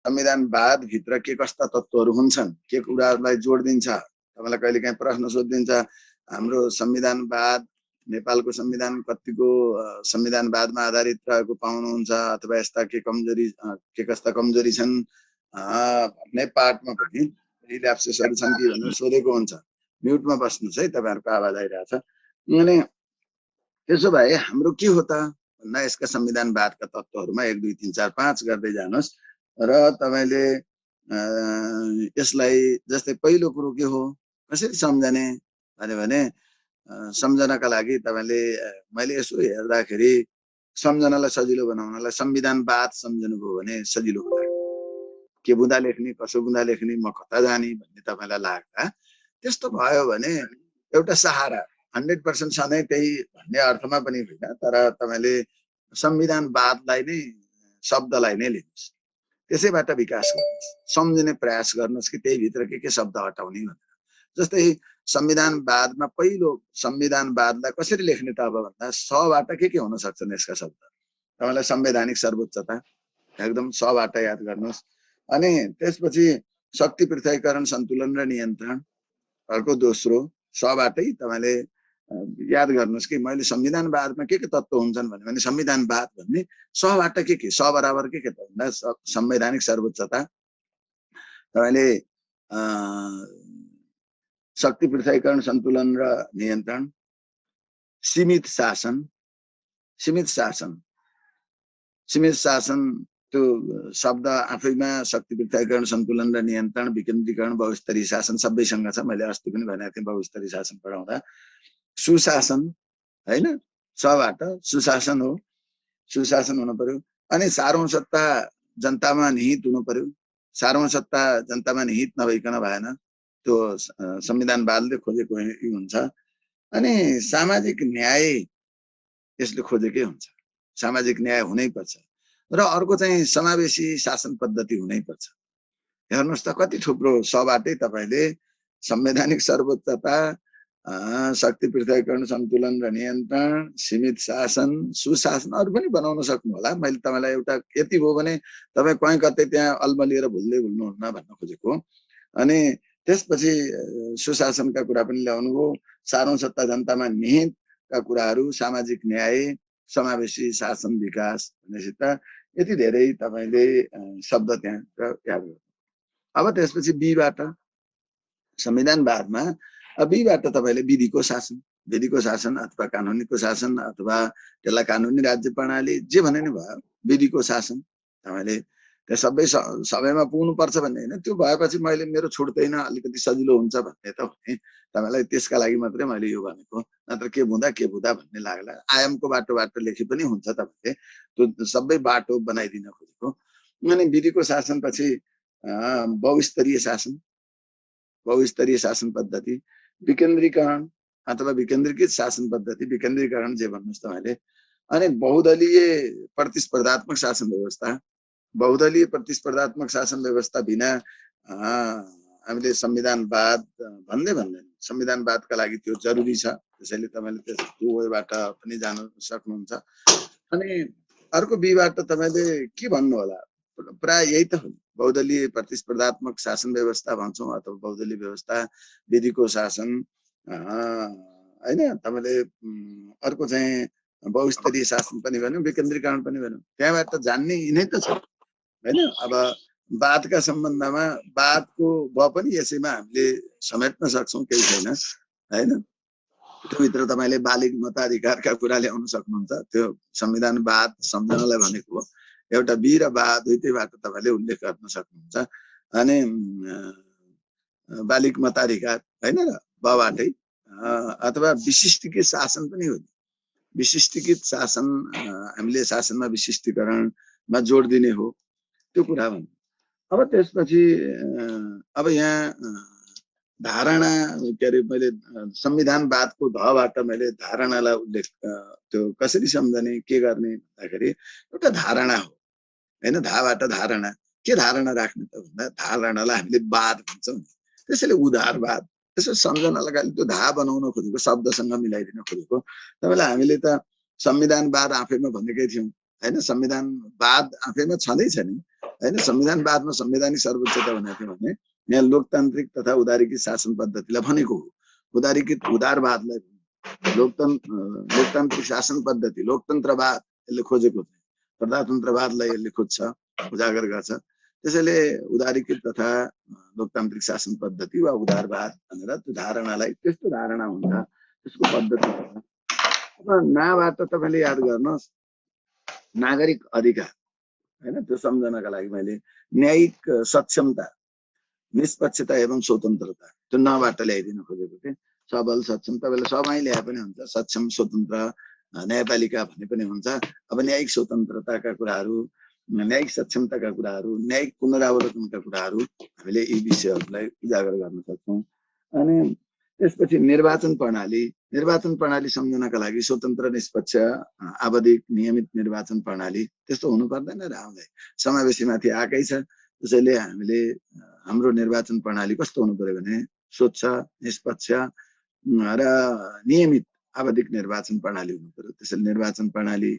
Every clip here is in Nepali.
संविधानवाद भित्र के कस्ता तत्त्वहरू हुन्छन्, के कुराहरूलाई जोड दिन्छ। तपाईलाई कहिलेकाहीँ प्रश्न सोधिदिन्छ, हाम्रो संविधानवाद नेपालको संविधान कतिको संविधानवादमा आधारित रहेको पाउनुहुन्छ, अथवा यस्ता के कमजोरी के कस्ता कमजोरी छन् भन्ने पार्टमा पनि इल्याप्सेसहरू छन् कि भनेर सोधेको हुन्छ। म्युटमा बस्नुहोस् है, तपाईहरुको आवाज आइरहेछ। अनि त्यसो भए हाम्रो के हो त भन्दा यसका संविधानवादका तत्त्वहरुमा 1 2 3 4 5 गर्दै जानुहोस् र तपाईले यसलाई जस्तै पहिलो कुरो के हो, कसरी सम्झने भने सम्झनका लागि तपाईले मैले यसो हेर्दाखेरि सम्झनलाई सजिलो बनाउनलाई संविधानवाद सम्झनुभयो भने सजिलो हुन्छ। के बुँदा लेख्ने, कसो बुँदा लेख्ने, म कता जाने भन्ने तपाईलाई लाग्दा त्यस्तो भयो भने एउटा सहारा 100% सधैँ त्यही भन्ने अर्थमा पनि होइन, तर तपाईले संविधानवादलाई नै शब्दलाई नै लिनुहोस्, त्यसैबाट विकास गर्नुहोस्, सम्झिने प्रयास गर्नुहोस् कि त्यही भित्र के शब्द हटाउने भनेर। जस्तै संविधानवादमा पहिलो संविधानवादलाई कसरी लेख्ने त अब भन्दा सबाट के हुन सक्छन् यसका शब्द। तपाईलाई संवैधानिक सर्वोच्चता एकदम सबाट याद गर्नुहोस्। अनि त्यसपछि शक्ति पृथकीकरण सन्तुलन र नियन्त्रण अर्को दोस्रो सबाटै तपाईले याद गर्नुहोस् कि मैले संविधानवादमा के तत्त्व हुन्छन् भने संविधानवाद भन्ने सबाट के स बराबर के त भन्दा संवैधानिक सर्वोच्चता, तपाईले शक्ति पृथकीकरण सन्तुलन र नियन्त्रण, सीमित शासन, सीमित शासन, सीमित शासन त्यो शब्द आफैमा शक्ति पृथकीकरण सन्तुलन र नियन्त्रण, विकेन्द्रीकरण, बहुस्तरीय शासन सबैसँग छ। मैले अस्ति पनि भनेको थिएँ बहुस्तरीय शासन पढाउँदा। सुशासन हैन, सबाट सुशासन हो, सुशासन हुनु पर्यो। अनि सार्वभौम सत्ता जनतामा निहित हुनु पर्यो। सार्वभौम सत्ता जनतामा निहित नभइकन भएन, त्यो संविधानवादले खोजेको हुन्छ। अनि सामाजिक न्याय यसले खोजेकै हुन्छ, सामाजिक न्याय हुनै पर्छ। र अर्को चाहिँ समावेशी शासन पद्धति हुनै पर्छ। हेर्नुस् त कति थुप्रो सबाटै तपाईले संवैधानिक सर्वोच्चता, शक्ति पृथकीकरण सन्तुलन र नियन्त्रण, सीमित शासन, सुशासन अरु पनि बनाउन सक्नु होला। मैले तपाईलाई एउटा यति भयो भने तपाई कहीँ कतै त्यहाँ अल्मलिएर भुल्नुहुन्न भन्न खोजेको। अनि त्यसपछि सुशासनका कुरा पनि ल्याउनु हो, सार्वभौम सत्ता जनतामा निहितका कुराहरू, सामाजिक न्याय, समावेशी शासन विकास भनेपछि त यति धेरै तपाईले शब्द त्यहाँ याद गर्नु। अब त्यसपछि बीबाट संविधानवादमा बीबाट तपाईले विधिको शासन, विधिको शासन अथवा कानुनीको शासन अथवा त्यसलाई कानुनी राज्य प्रणाली जे भने नि भयो, विधिको शासन तपाईले त्यो सबैमा पुग्नु पर्छ भन्ने हैन। त्यो भएपछि मैले मेरो छुट्दैन अलिकति सजिलो हुन्छ भन्ने त भने तपाईलाई त्यसका लागि मात्रै मैले यो भनेको, नत्र के बुँदा भन्ने लाग्ला। आयामको बाटोबाट लेखे पनि हुन्छ तपाईले, त्यो सबै बाटो बनाइदिन खोजेको। अनि विधिको शासनपछि बहुस्तरीय शासन, बहुस्तरीय शासन पद्धति, विकेन्द्रीकरण अथवा विकेन्द्रीकृत शासन पद्धति, विकेन्द्रीकरण जे भन्नुस् तपाईले। अनि बहुदलीय प्रतिस्पर्धात्मक शासन व्यवस्था, बहुदलीय प्रतिस्पर्धात्मक शासन व्यवस्था बिना हामीले संविधानवाद भन्दैन। संविधानवादका लागि त्यो जरुरी छ, त्यसैले तपाईले त्यो वेबाट पनि जान सक्नुहुन्छ। अनि अर्को बीबाट तपाईले के भन्नु होला, प्राय यही त हो, बहुदलीय प्रतिस्पर्धात्मक शासन व्यवस्था भन्छौं अथवा बहुदलीय व्यवस्था, विधिको शासन हैन। तपाईले अर्को चाहिँ बहुस्तरीय शासन पनि भन्यो, विकेन्द्रीकरण पनि भन्यो। त्यहाँबाट जान्ने यिनै त छ हैन। अब वादका सम्बन्धमा वादको पनि यसैमा हामीले समेट्न सक्छौं, केही छैन हैन। त्यो भित्र तपाईले बालिग मताधिकारका कुरा ल्याउन सक्नुहुन्छ, त्यो संविधानवाद सम्झनलाई भनेको हो। एउटा बी र बा दुईटैबाट तपाईले उल्लेख गर्न सक्नुहुन्छ। अनि बालिग मताधिकार हैन र बबाटै, अथवा विशिष्टीकृत शासन पनि हो। विशिष्टीकृत शासन हामीले शासनमा विशिष्टीकरणमा जोड दिने हो, त्यो कुरा भन्नु। अब त्यसपछि अब यहाँ धारणा के अरे, मैले संविधानवादको धबाट मैले धारणालाई उल्लेख त्यो कसरी सम्झने के गर्ने भन्दाखेरि एउटा धारणा हो हैन। धाबाट धारणा, के धारणा राख्ने त भन्दा धारणालाई हामीले वाद भन्छौं। त्यसैले उदारवाद त्यसो सम्झनलाई लागि त्यो धा बनाउन खोजेको, शब्दसँग मिलाइदिन खोजेको। तपाईलाई हामीले त संविधानवाद आफैमा भनेकै थियौं हैन, संविधानवाद आफैमा छँदै छ नि, हैन। संविधानवादमा संवैधानिक सर्वोच्चता भनेको थियो भने यहाँ लोकतान्त्रिक तथा उदारीकृत शासन पद्धतिलाई भनेको हो। उदारीकृत उदारवादलाई लोकतान्त्रिक शासन पद्धति लोकतन्त्रवाद यसले खोजेको थियो, प्रजातन्त्रवादलाई यसले खोज्छ, उजागर गर्छ। त्यसैले उदारीकृत तथा लोकतान्त्रिक शासन पद्धति वा उदारवाद भनेर त्यो धारणालाई त्यस्तो धारणा हुन्छ, त्यसको पद्धति हुन्छ। अब नाबाट तपाईले याद गर्नुहोस् नागरिक अधिकार हैन, त्यो सम्झनका लागि मैले न्यायिक सक्षमता, निष्पक्षता एवं स्वतन्त्रता त्यो नबाट ल्याइदिन खोजेको थिएँ। सबल सक्षम तपाईँले सबैले ल्याए पनि हुन्छ, सक्षम स्वतन्त्र न्यायपालिका भने पनि हुन्छ। अब न्यायिक स्वतन्त्रताका कुराहरू, न्यायिक सक्षमताका कुराहरू, न्यायिक पुनरावलोकनका कुराहरू हामीले यी विषयहरूलाई उजागर गर्न सक्छौँ। अनि त्यसपछि निर्वाचन प्रणाली सम्झनका लागि स्वतन्त्र निष्पक्ष आवधिक नियमित निर्वाचन प्रणाली त्यस्तो हुनु पर्दैन र आउँदै समावेशीमाथि आएकै छ। त्यसैले हामीले हाम्रो निर्वाचन प्रणाली कस्तो हुनु पर्यो भने स्वच्छ, निष्पक्ष र नियमित आवधिक निर्वाचन प्रणाली हुनु पर्यो। त्यसैले निर्वाचन प्रणाली,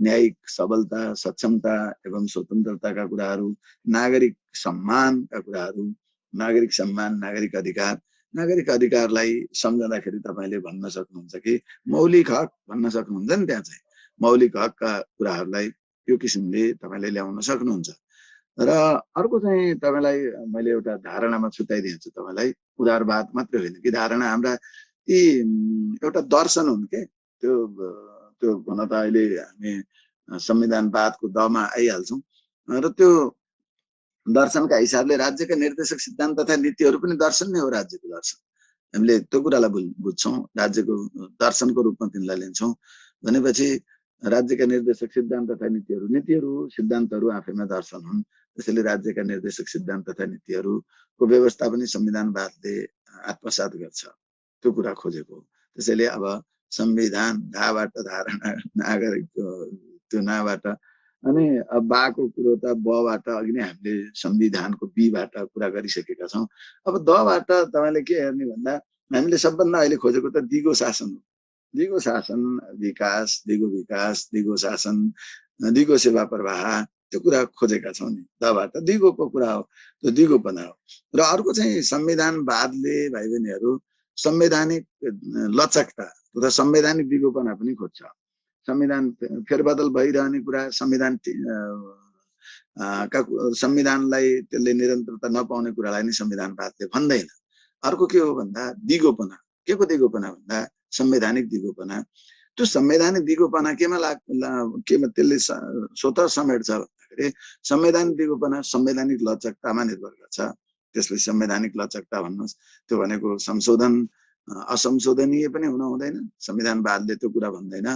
न्यायिक सबलता, सक्षमता एवं स्वतन्त्रताका कुराहरू, नागरिक सम्मानका कुराहरू, नागरिक सम्मान, नागरिक अधिकारलाई सम्झँदाखेरि तपाईले भन्न सक्नुहुन्छ कि मौलिक हक भन्न सक्नुहुन्छ नि। त्यहाँ चाहिँ मौलिक हकका कुराहरूलाई यो किसिमले तपाईले ल्याउन सक्नुहुन्छ। र अर्को चाहिँ तपाईलाई मैले एउटा धारणामा छुट्याइदिन्छु तपाईलाई, उदारवाद मात्र होइन कि धारणा हाम्रा यी एउटा दर्शन हुन् के। त्यो भन्न त अहिले हामी संविधानवादको दमा आइहाल्छौँ र त्यो दर्शनका हिसाबले राज्यका निर्देशक सिद्धान्त तथा नीतिहरू पनि दर्शन नै हो। राज्यको दर्शन हामीले त्यो कुरालाई बुझ्छौँ, राज्यको दर्शनको रूपमा तिनलाई लिन्छौँ भनेपछि राज्यका निर्देशक सिद्धान्त तथा नीतिहरू सिद्धान्तहरू आफैमा दर्शन हुन्। त्यसैले राज्यका निर्देशक सिद्धान्त तथा नीतिहरूको व्यवस्था पनि संविधानवादले आत्मसात गर्छ, त्यो कुरा खोजेको। त्यसैले अब संविधान धाबाट धारणा नागरिक त्यो नाबाट अनि अब बाको कुरो त बबाट अघि नै हामीले संविधानको बीबाट कुरा गरिसकेका छौँ। अब दबाट तपाईले के हेर्ने भन्दा हामीले सबभन्दा अहिले खोजेको त दिगो शासन हो। दिगो शासन, विकास, दिगो शासन, दिगो सेवा प्रवाह त्यो कुरा खोजेका छौँ नि। दबाट दिगोको कुरा हो, त्यो दिगोपना हो। र अर्को चाहिँ संविधानवादले भाइ बहिनीहरू संवैधानिक लचकता तथा संवैधानिक दिगोपना पनि खोज्छ। संविधान फेरबदल भइरहने कुरा, संविधानलाई त्यसले निरन्तरता नपाउने कुरालाई नै संविधानवादले भन्दैन। अर्को के हो भन्दा दिगोपना। के को दिगोपना भन्दा संवैधानिक दिगोपना। त्यो संवैधानिक दिगोपना केमा त्यसले स्वतः समेट्छ भन्दाखेरि संवैधानिक दिगोपना संवैधानिक लचकतामा निर्भर गर्छ। त्यसले संवैधानिक लचकता भन्नुहोस्, त्यो भनेको संशोधन असंशोधनीय पनि हुन हुँदैन, संविधानवादले त्यो कुरा भन्दैन।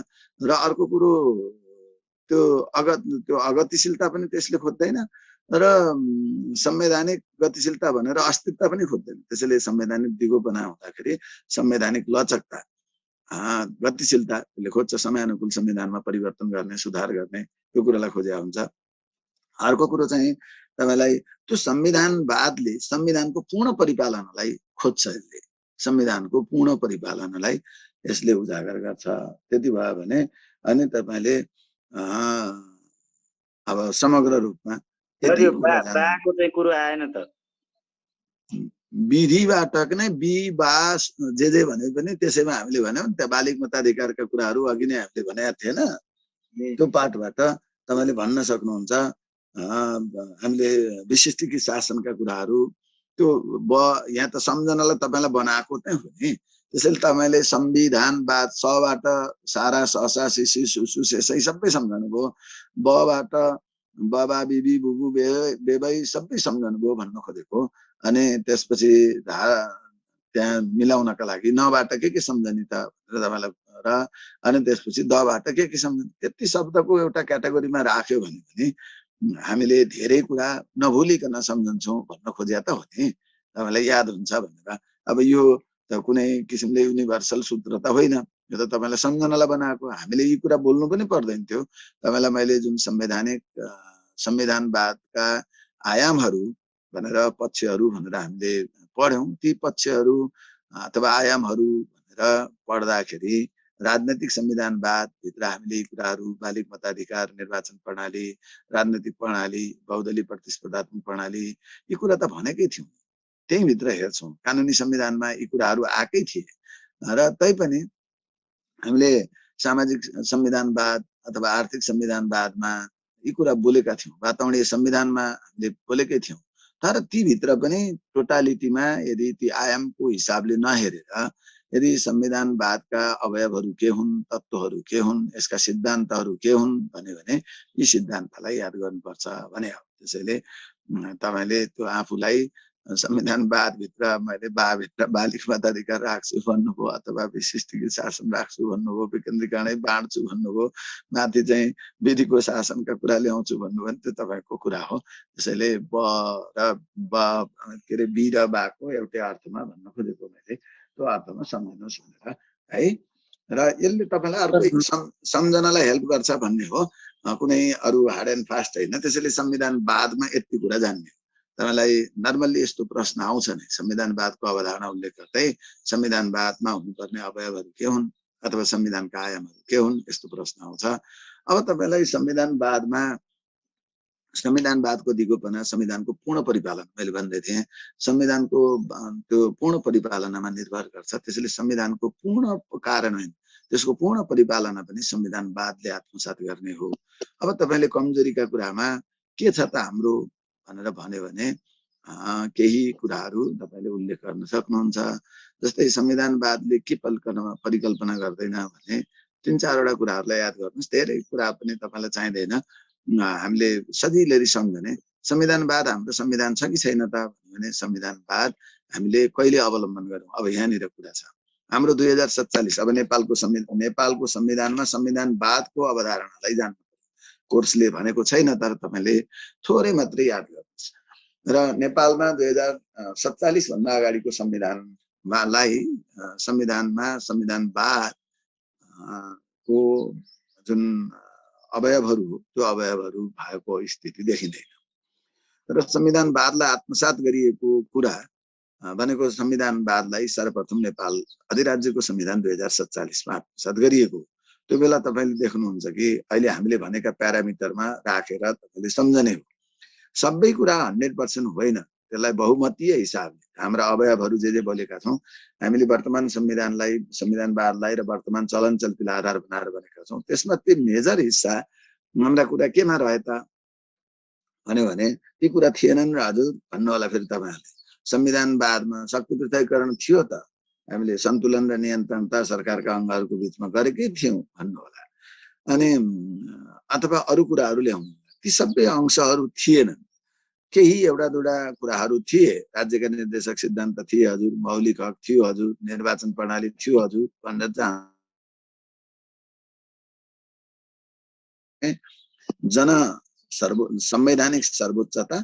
र अर्को कुरो त्यो अगतिशीलता पनि त्यसले खोज्दैन र संवैधानिक गतिशीलता भनेर अस्तित्व पनि खोज्दैन। त्यसैले संवैधानिक दिगोपना हुँदाखेरि संवैधानिक लचकता, गतिशीलता त्यसले खोज्छ, समयानुकूल संविधानमा परिवर्तन गर्ने, सुधार गर्ने त्यो कुरालाई खोजेको हुन्छ। अर्को कुरो चाहिँ तपाईलाई त्यो संविधानवादले संविधानको पूर्ण परिपालनलाई खोज्छ। यसले संविधानको पूर्ण परिपालनलाई यसले उजागर गर्छ। त्यति भयो भने अनि तपाईले अब समग्र रूपमा बाको चाहिँ कुरो आएन त। विधिबाट नै विवास जे भने पनि त्यसैमा हामीले भन्यौँ नि, त्यहाँ बालिक मताधिकारका कुराहरू अघि नै हामीले भनेका थिएन। त्यो पाठबाट तपाईले भन्न सक्नुहुन्छ हामीले विशिष्टीकृत शासनका कुराहरू त्यो यहाँ त सम्झनालाई तपाईलाई बनाएको नै हो नि। त्यसैले तपाईले संविधानवाद सबाट सारा ससा शिशु सुसु शेषै सबै सम्झनु भयो, बबाट बाबा बिबी बुबु बेबै सबै सम्झनु भयो भन्न खोजेको। अनि त्यसपछि त्यहाँ मिलाउनका लागि नबाट के सम्झने त भनेर तपाईलाई र अनि त्यसपछि दबाट के सम्झने, त्यति शब्दको एउटा क्याटेगोरीमा राख्यो भने पनि हामीले धेरै कुरा नभुलिकन सम्झन्छौँ भन्न खोजे त हो नि। तपाईलाई याद हुन्छ भनेर। अब यो त कुनै किसिमले युनिभर्सल सूत्र त होइन, यो त तपाईलाई सम्झनालाई बनाएको। हामीले यी कुरा बोल्नु पनि पर्दैन थियो। तपाईलाई मैले जुन संविधानवादका आयामहरू भनेर पक्षहरू भनेर हामीले पढ्यौँ, ती पक्षहरू अथवा आयामहरू भनेर पढ्दाखेरि राजनैतिक संविधानवाद भित्र हामीले यी कुराहरू बालिग मताधिकार, निर्वाचन प्रणाली, राजनैतिक प्रणाली, बहुदलीय प्रतिस्पर्धात्मक प्रणाली यी कुरा त भनेकै थियौँ। त्यही भित्र हेर्छौँ कानुनी संविधानमा यी कुराहरू आएकै थिए र तैपनि हामीले सामाजिक संविधानवाद अथवा आर्थिक संविधानवादमा यी कुरा बोलेका थियौँ, वातावरणीय संविधानमा हामीले बोलेकै थियौँ। तर ती भित्र पनि टोटालिटीमा यदि ती आयामको हिसाबले नहेरेर यदि संविधानवादका अवयवहरू के हुन्, तत्त्वहरू के हुन्, यसका सिद्धान्तहरू के हुन् भने यी सिद्धान्तलाई याद गर्नुपर्छ भने हो। त्यसैले तपाईले त्यो आफूलाई संविधानवाद भित्र मैले बाभित्र बालिग मताधिकार राख्छु भन्नुभयो अथवा विशिष्टित शासन राख्छु भन्नुभयो, विकेन्द्रीकरणै बाँड्छु भन्नुभयो, माथि चाहिँ विधिको शासनका कुरा ल्याउँछु भन्नुभयो भने त्यो तपाईको कुरा हो। त्यसैले ब र ब के अरे बी र बाको एउटै अर्थमा भन्न खोजेको मैले त्यो अर्थमा सम्झिनुहोस् भनेर है। र यसले तपाईलाई अर्को सम्झनालाई हेल्प गर्छ भन्ने हो, कुनै अरू हार्ड एन्ड फास्ट होइन। त्यसैले संविधानवादमा यति कुरा जान्ने तपाईलाई नर्मल्ली यस्तो प्रश्न आउँछ नि, संविधानवादको अवधारणा उल्लेख गर्दै संविधानवादमा हुनुपर्ने अवयवहरू के हुन् अथवा संविधानका आयामहरू के हुन् यस्तो प्रश्न आउँछ। अब तपाईलाई संविधानवादको दिगोपना संविधानको पूर्ण परिपालन मैले भन्दै थिएँ, संविधानको त्यो पूर्ण परिपालनमा निर्भर गर्छ। त्यसैले संविधानको पूर्ण कार्यान्वयन त्यसको पूर्ण परिपालना पनि संविधानवादले आत्मसात गर्ने हो। अब तपाईले कमजोरीका कुरामा के छ त हाम्रो भनेर भन्यो भने केही कुराहरू तपाईले उल्लेख गर्न सक्नुहुन्छ। जस्तै संविधानवादले के परिकल्पना गर्दैन भने 3-4 वटा कुराहरूलाई याद गर्नुहोस्। धेरै कुरा पनि तपाईलाई चाहिँदैन, हामीले सजिलै सम्झने। संविधानवाद हाम्रो संविधान छ कि छैन त भने संविधानवाद हामीले कहिले अवलम्बन गर्यौं। अब यहाँनिर कुरा छ हाम्रो 2047 अब नेपालको संविधानमा संविधानवादको अवधारणालाई जान्नु कोर्सले भनेको छैन, तर तपाईले थोरै मात्रै याद गर्नुहोस्। र नेपालमा 2047 भन्दा अगाडिको संविधानलाई संविधानमा संविधानवादको जुन अवयवहरू त्यो अवयवहरू भएको स्थिति देखिँदैन। र संविधानवादलाई आत्मसात गरिएको कुरा भनेको संविधानवादलाई सर्वप्रथम नेपाल अधिराज्यको संविधान 2047 मा आत्मसात गरिएको। त्यो बेला तपाईले देख्नुहुन्छ कि अहिले हामीले भनेका प्यारामिटरमा राखेर तपाईले सम्झने हो। सबै कुरा 100% होइन, त्यसलाई बहुमतीय हिसाबले हाम्रा अवयवहरू जे बोलेका छौं हामीले वर्तमान संविधानवादलाई र वर्तमान चलन चल्तीलाई आधार बनाएर भनेका छौं। त्यसमा त्यो मेजर हिस्सा हाम्रा कुरा केमा रहे त भन्यो भने ती कुरा थिएनन् र हजुर भन्नु होला। फेरि तपाईहरुले संविधानवादमा शक्ति पृथकीकरण थियो त, हामीले सन्तुलन र नियन्त्रणता सरकारका अङ्गहरूको बीचमा गरेकै थियौं भन्नु होला। अनि अथवा अरू कुराहरू ल्याउनु, ती सबै अंशहरू थिएनन्। केही एउटा दुईटा कुराहरू थिए, राज्यका निर्देशक सिद्धान्त थिए हजुर, मौलिक हक थियो हजुर, निर्वाचन प्रणाली थियो हजुर भनेर संवैधानिक सर्वोच्चता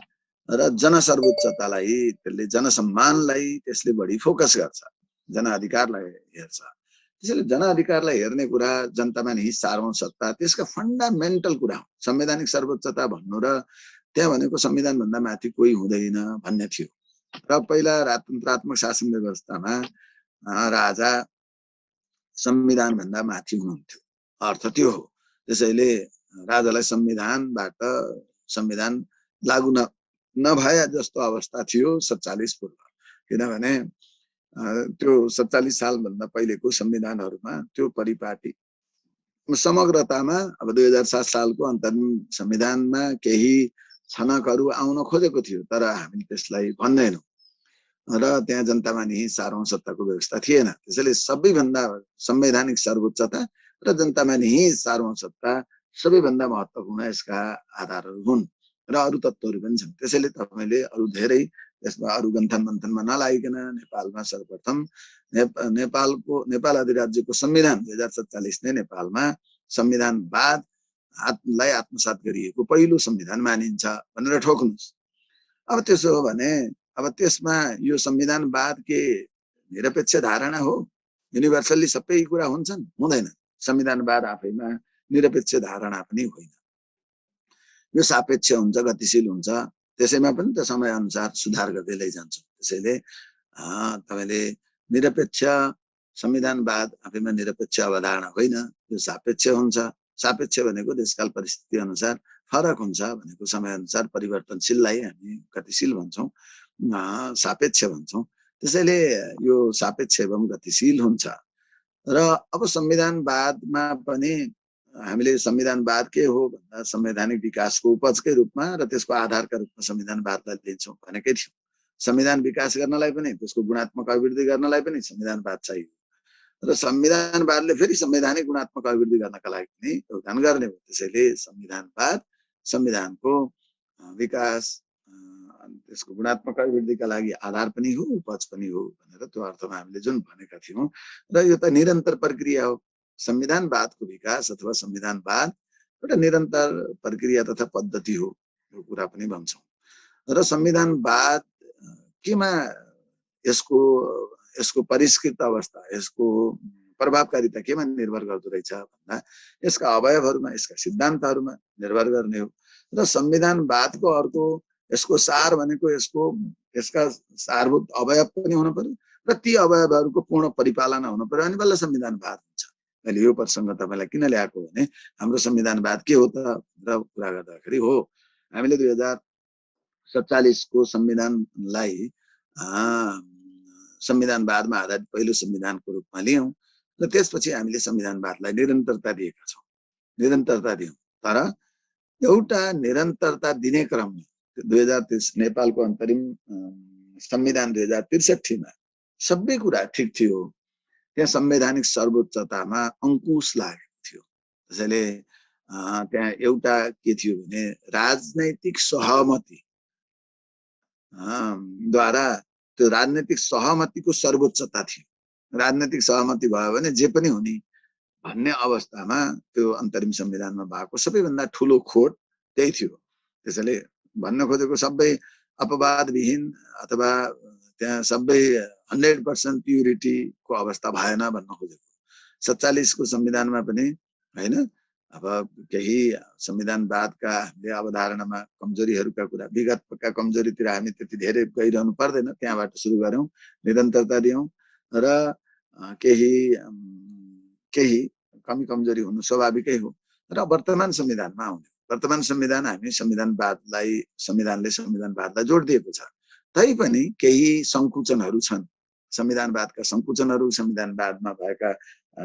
र जनसर्वोच्चतालाई, त्यसले जनसम्मानलाई त्यसले बढी फोकस गर्छ, जनअधिकारलाई हेर्छ। त्यसैले जनअधिकारलाई हेर्ने कुरा, जनतामा नि सार्वभौम सत्ता त्यसका फन्डामेन्टल कुरा हो। संवैधानिक सर्वोच्चता भन्नु र त्यहाँ भनेको संविधान भन्दा माथि कोही हुँदैन भन्ने थियो। र पहिला राजतन्त्रात्मक शासन व्यवस्थामा राजा संविधान भन्दा माथि हुनुहुन्थ्यो, अर्थ त्यो हो। त्यसैले राजालाई संविधान लागू नभए जस्तो अवस्था थियो 47 पूर्व। किनभने त्यो 47 साल भन्दा पहिलेको संविधानहरुमा त्यो परिपाटी समग्रतामा अब 2007 सालको अन्तरिम संविधानमा केही छनकहरू आउन खोजेको थियो, तर हामीले त्यसलाई भन्दैनौं र त्यहाँ जनतामा नि सार्वभौम सत्ताको व्यवस्था थिएन। त्यसैले सबैभन्दा संवैधानिक सर्वोच्चता र जनतामा नि सार्वभौम सत्ता सबैभन्दा महत्त्वपूर्ण यसका आधारहरू हुन् र अरू तत्त्वहरू पनि छन्। त्यसैले तपाईले अरू धेरै यसमा अरू गन्थन मन्थनमा नलागिकन नेपालमा सर्वप्रथम नेपाल अधिराज्यको संविधान 2047 नै नेपालमा संविधानवादलाई आत्मसात गरिएको पहिलो संविधान मानिन्छ भनेर ठोक्नुस्। अब त्यसो हो भने अब त्यसमा यो संविधानवाद के निरपेक्ष धारणा हो? युनिभर्सल्ली सबै कुरा हुन्छन्? हुँदैन। संविधानवाद आफैमा निरपेक्ष धारणा पनि होइन, यो सापेक्ष हुन्छ, गतिशील हुन्छ। त्यसैमा पनि त समय अनुसार सुधार गर्दै लैजान्छ। त्यसैले तपाईले निरपेक्ष संविधानवाद आफैमा निरपेक्ष अवधारणा होइन, यो सापेक्ष हुन्छ। सापेक्ष भनेको देशकाल परिस्थिति अनुसार फरक हुन्छ भनेको, समय अनुसार परिवर्तनशीललाई हामी गतिशील भन्छौँ, सापेक्ष भन्छौँ। त्यसैले यो सापेक्ष एवं गतिशील हुन्छ। र अब संविधानवादमा पनि हामीले संविधानवाद के हो भन्दा संवैधानिक विकासको उपजकै रूपमा र त्यसको आधारका रूपमा संविधानवादलाई लिन्छौँ भनेकै थियो। संविधान विकास गर्नलाई पनि, त्यसको गुणात्मक अभिवृद्धि गर्नलाई पनि संविधानवाद चाहियो र संविधानवादले फेरि संवैधानिक गुणात्मक अभिवृद्धि गर्नका लागि पनि योगदान गर्ने हो। त्यसैले संविधानवाद संविधानको विकास त्यसको गुणात्मक अभिवृद्धिका लागि आधार पनि हो, उपज पनि हो भनेर त्यो अर्थमा हामीले जुन भनेका थियौँ। र यो त निरन्तर प्रक्रिया हो। संविधानवादको विकास अथवा संविधानवाद एउटा निरन्तर प्रक्रिया तथा पद्धति हो, यो कुरा पनि भन्छौँ। र संविधानवाद केमा यसको परिष्कृत अवस्था, यसको प्रभावकारिता केमा निर्भर गर्दो रहेछ भन्दा यसका अवयवहरूमा, यसका सिद्धान्तहरूमा निर्भर गर्ने हो। र संविधानवादको अर्को यसको सार भनेको यसका सारभूत अवयव पनि हुनु पर्यो र ती अवयवहरूको पूर्ण परिपालना हुनु पर्यो, अनि बल्ल संविधानवाद हुन्छ। मैले यो प्रसङ्ग तपाईँलाई किन ल्याएको भने हाम्रो संविधानवाद के हो त र कुरा गर्दाखेरि हो, हामीले 2047 को संविधानलाई संविधानवादमा आधारित पहिलो संविधानको रूपमा लियौँ र त्यसपछि हामीले संविधानवादलाई निरन्तरता दिएका छौँ, निरन्तरता दियौँ। तर एउटा निरन्तरता दिने क्रममा 2023 नेपालको अन्तरिम संविधान 2063 मा सबै कुरा ठिक थियो, त्यहाँ संवैधानिक सर्वोच्चतामा अंकुश लागेको थियो। त्यसैले त्यहाँ एउटा के थियो भने राजनैतिक सहमति द्वारा, त्यो राजनैतिक सहमतिको सर्वोच्चता थियो। राजनैतिक सहमति भयो भने जे पनि हुने भन्ने अवस्थामा त्यो अन्तरिम संविधानमा भएको सबैभन्दा ठुलो खोट त्यही थियो। त्यसैले भन्न खोजेको सबै अपवादविहीन अथवा त्यहाँ सबै 100% प्युरिटीको अवस्था भएन भन्न खोजेको। 47 को संविधानमा पनि हैन, अब केही संविधानवादका हामीले अवधारणामा कमजोरीहरूका कुरा, विगतका कमजोरीतिर हामी त्यति धेरै गइरहनु पर्दैन, त्यहाँबाट सुरु गरौँ, निरन्तरता दियौँ र केही कमी कमजोरी हुनु स्वाभाविकै हो। र वर्तमान संविधानमा आउने, वर्तमान संविधान हामी संविधानले संविधानवादलाई जोड दिएको छ, तैपनि केही संकुचनहरू छन्। संविधानवादका संकुचनहरू, संविधानवादमा भएका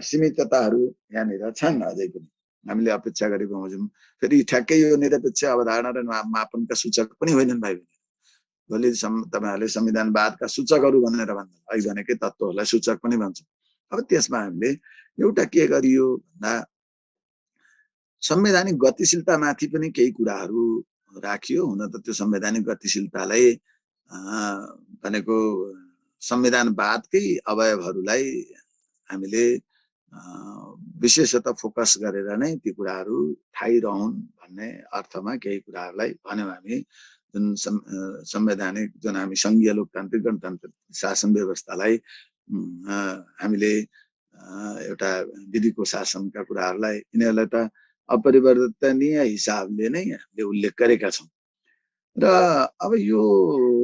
सीमितताहरू यहाँनिर छन् अझै पनि, हामीले अपेक्षा गरेको हुन्छौँ। फेरि ठ्याक्कै यो निरपेक्ष अवधारणा र मापनका सूचक पनि होइनन् भाइ बहिनी। भोलि तपाईँहरूले संविधानवादका सूचकहरू भनेर भन्दा अघि भनेकै तत्त्वहरूलाई सूचक पनि भन्छौँ। अब त्यसमा हामीले एउटा के गरियो भन्दा संवैधानिक गतिशीलतामाथि पनि केही कुराहरू राखियो। हुन त त्यो संवैधानिक गतिशीलतालाई भनेको संविधानवादकै अवयवहरूलाई हामीले विशेषतः फोकस गरेर नै ती कुराहरू थाहै रहन् भन्ने अर्थमा केही कुराहरूलाई भन्यौँ हामी। जुन संवैधानिक, जुन हामी सङ्घीय लोकतान्त्रिक गणतान्त्रिक शासन व्यवस्थालाई हामीले एउटा विधिको शासनका कुराहरूलाई, यिनीहरूलाई त अपरिवर्तनीय हिसाबले नै हामीले उल्लेख गरेका छौँ। र अब यो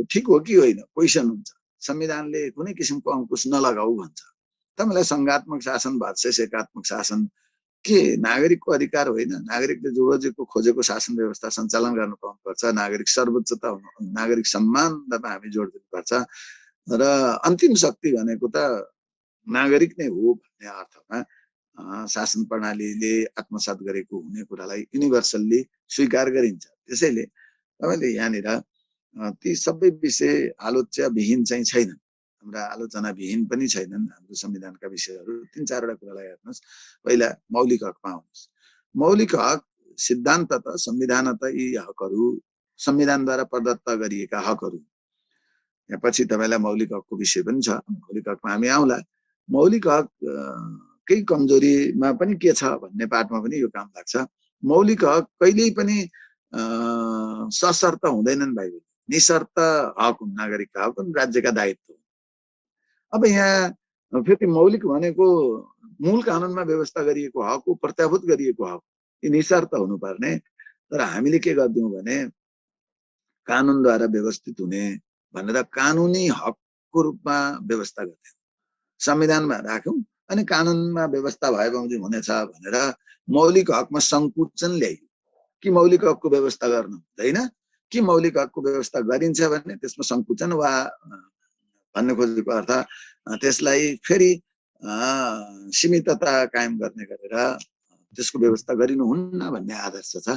ठिक हो कि होइन, क्वेसन हुन्छ। संविधानले कुनै किसिमको अंकुश नलगाऊ भन्छ। तपाईँलाई सङ्घात्मक शासन भर्सेस एकात्मक शासन के नागरिकको अधिकार होइन? नागरिकले जोडेको खोजेको शासन व्यवस्था सञ्चालन गर्न पाउनुपर्छ, नागरिक सर्वोच्चता, नागरिक सम्मानमा हामी जोड दिनुपर्छ र अन्तिम शक्ति भनेको त नागरिक नै हो भन्ने अर्थमा शासन प्रणालीले आत्मसात गरेको हुने कुरालाई युनिभर्सल्ली स्वीकार गरिन्छ। त्यसैले तपाईँले यहाँनिर ती सबै विषय आलोच्यविहीन चाहिँ छैनन्, हाम्रा आलोचनाविहीन पनि छैनन् हाम्रो संविधानका विषयहरू। 3-4वटा कुरालाई हेर्नुहोस्। पहिला मौलिक हकमा आउनुहोस्। मौलिक हक सिद्धान्त त संविधान त यी हकहरू संविधानद्वारा प्रदत्त गरिएका हकहरू। यहाँ पछि तपाईँलाई मौलिक हकको विषय पनि छ, मौलिक हकमा हामी आउँला। मौलिक हक केही कमजोरीमा पनि के छ भन्ने पाठमा पनि यो काम लाग्छ। मौलिक हक कहिल्यै पनि सशर्त हुँदैनन् भाइ, निशर्त हक हुन्, नागरिकका हक हुन्, राज्यका दायित्व। अब यहाँ फेरि मौलिक भनेको मूल कानुनमा व्यवस्था गरिएको हक हो, प्रत्याभूत गरिएको हक, यी निशर्त हुनुपर्ने। तर हामीले के गर्दियौँ भने कानुनद्वारा व्यवस्थित हुने भनेर कानुनी हकको रूपमा व्यवस्था गर्थ्यौँ। संविधानमा राखौं अनि कानुनमा व्यवस्था भए बमोजिम हुनेछ भनेर मौलिक हकमा संकुचन ल्याइयो कि मौलिक हकको व्यवस्था गर्न हुँदैन कि मौलिक हकको व्यवस्था गरिन्छ भने त्यसमा संकुचन वा भन्ने खोजेको अर्थ त्यसलाई फेरि सीमितता कायम गर्ने गरेर त्यसको व्यवस्था गरिनुहुन्न भन्ने आदर्श छ।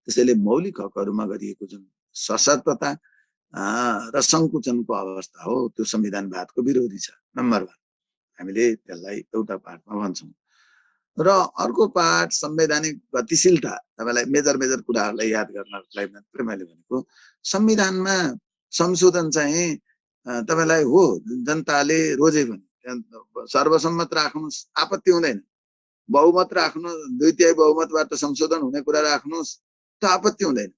त्यसैले मौलिक हकहरूमा गरिएको जुन सशर्तता र संकुचनको अवस्था हो त्यो संविधानवादको विरोधी छ। नम्बर 1 हामीले त्यसलाई एउटा पाठमा भन्छौँ। र अर्को पाठ संवैधानिक गतिशीलता। तपाईलाई मेजर कुराहरूलाई याद गर्नलाई मात्रै मैले भनेको संविधानमा संशोधन चाहिँ तपाईलाई हो जनताले रोजे पनि सर्वसम्मत राख्नुस् आपत्ति हुँदैन, बहुमत राख्नु 2/3 बहुमतबाट संशोधन हुने कुरा राख्नुस् त आपत्ति हुँदैन।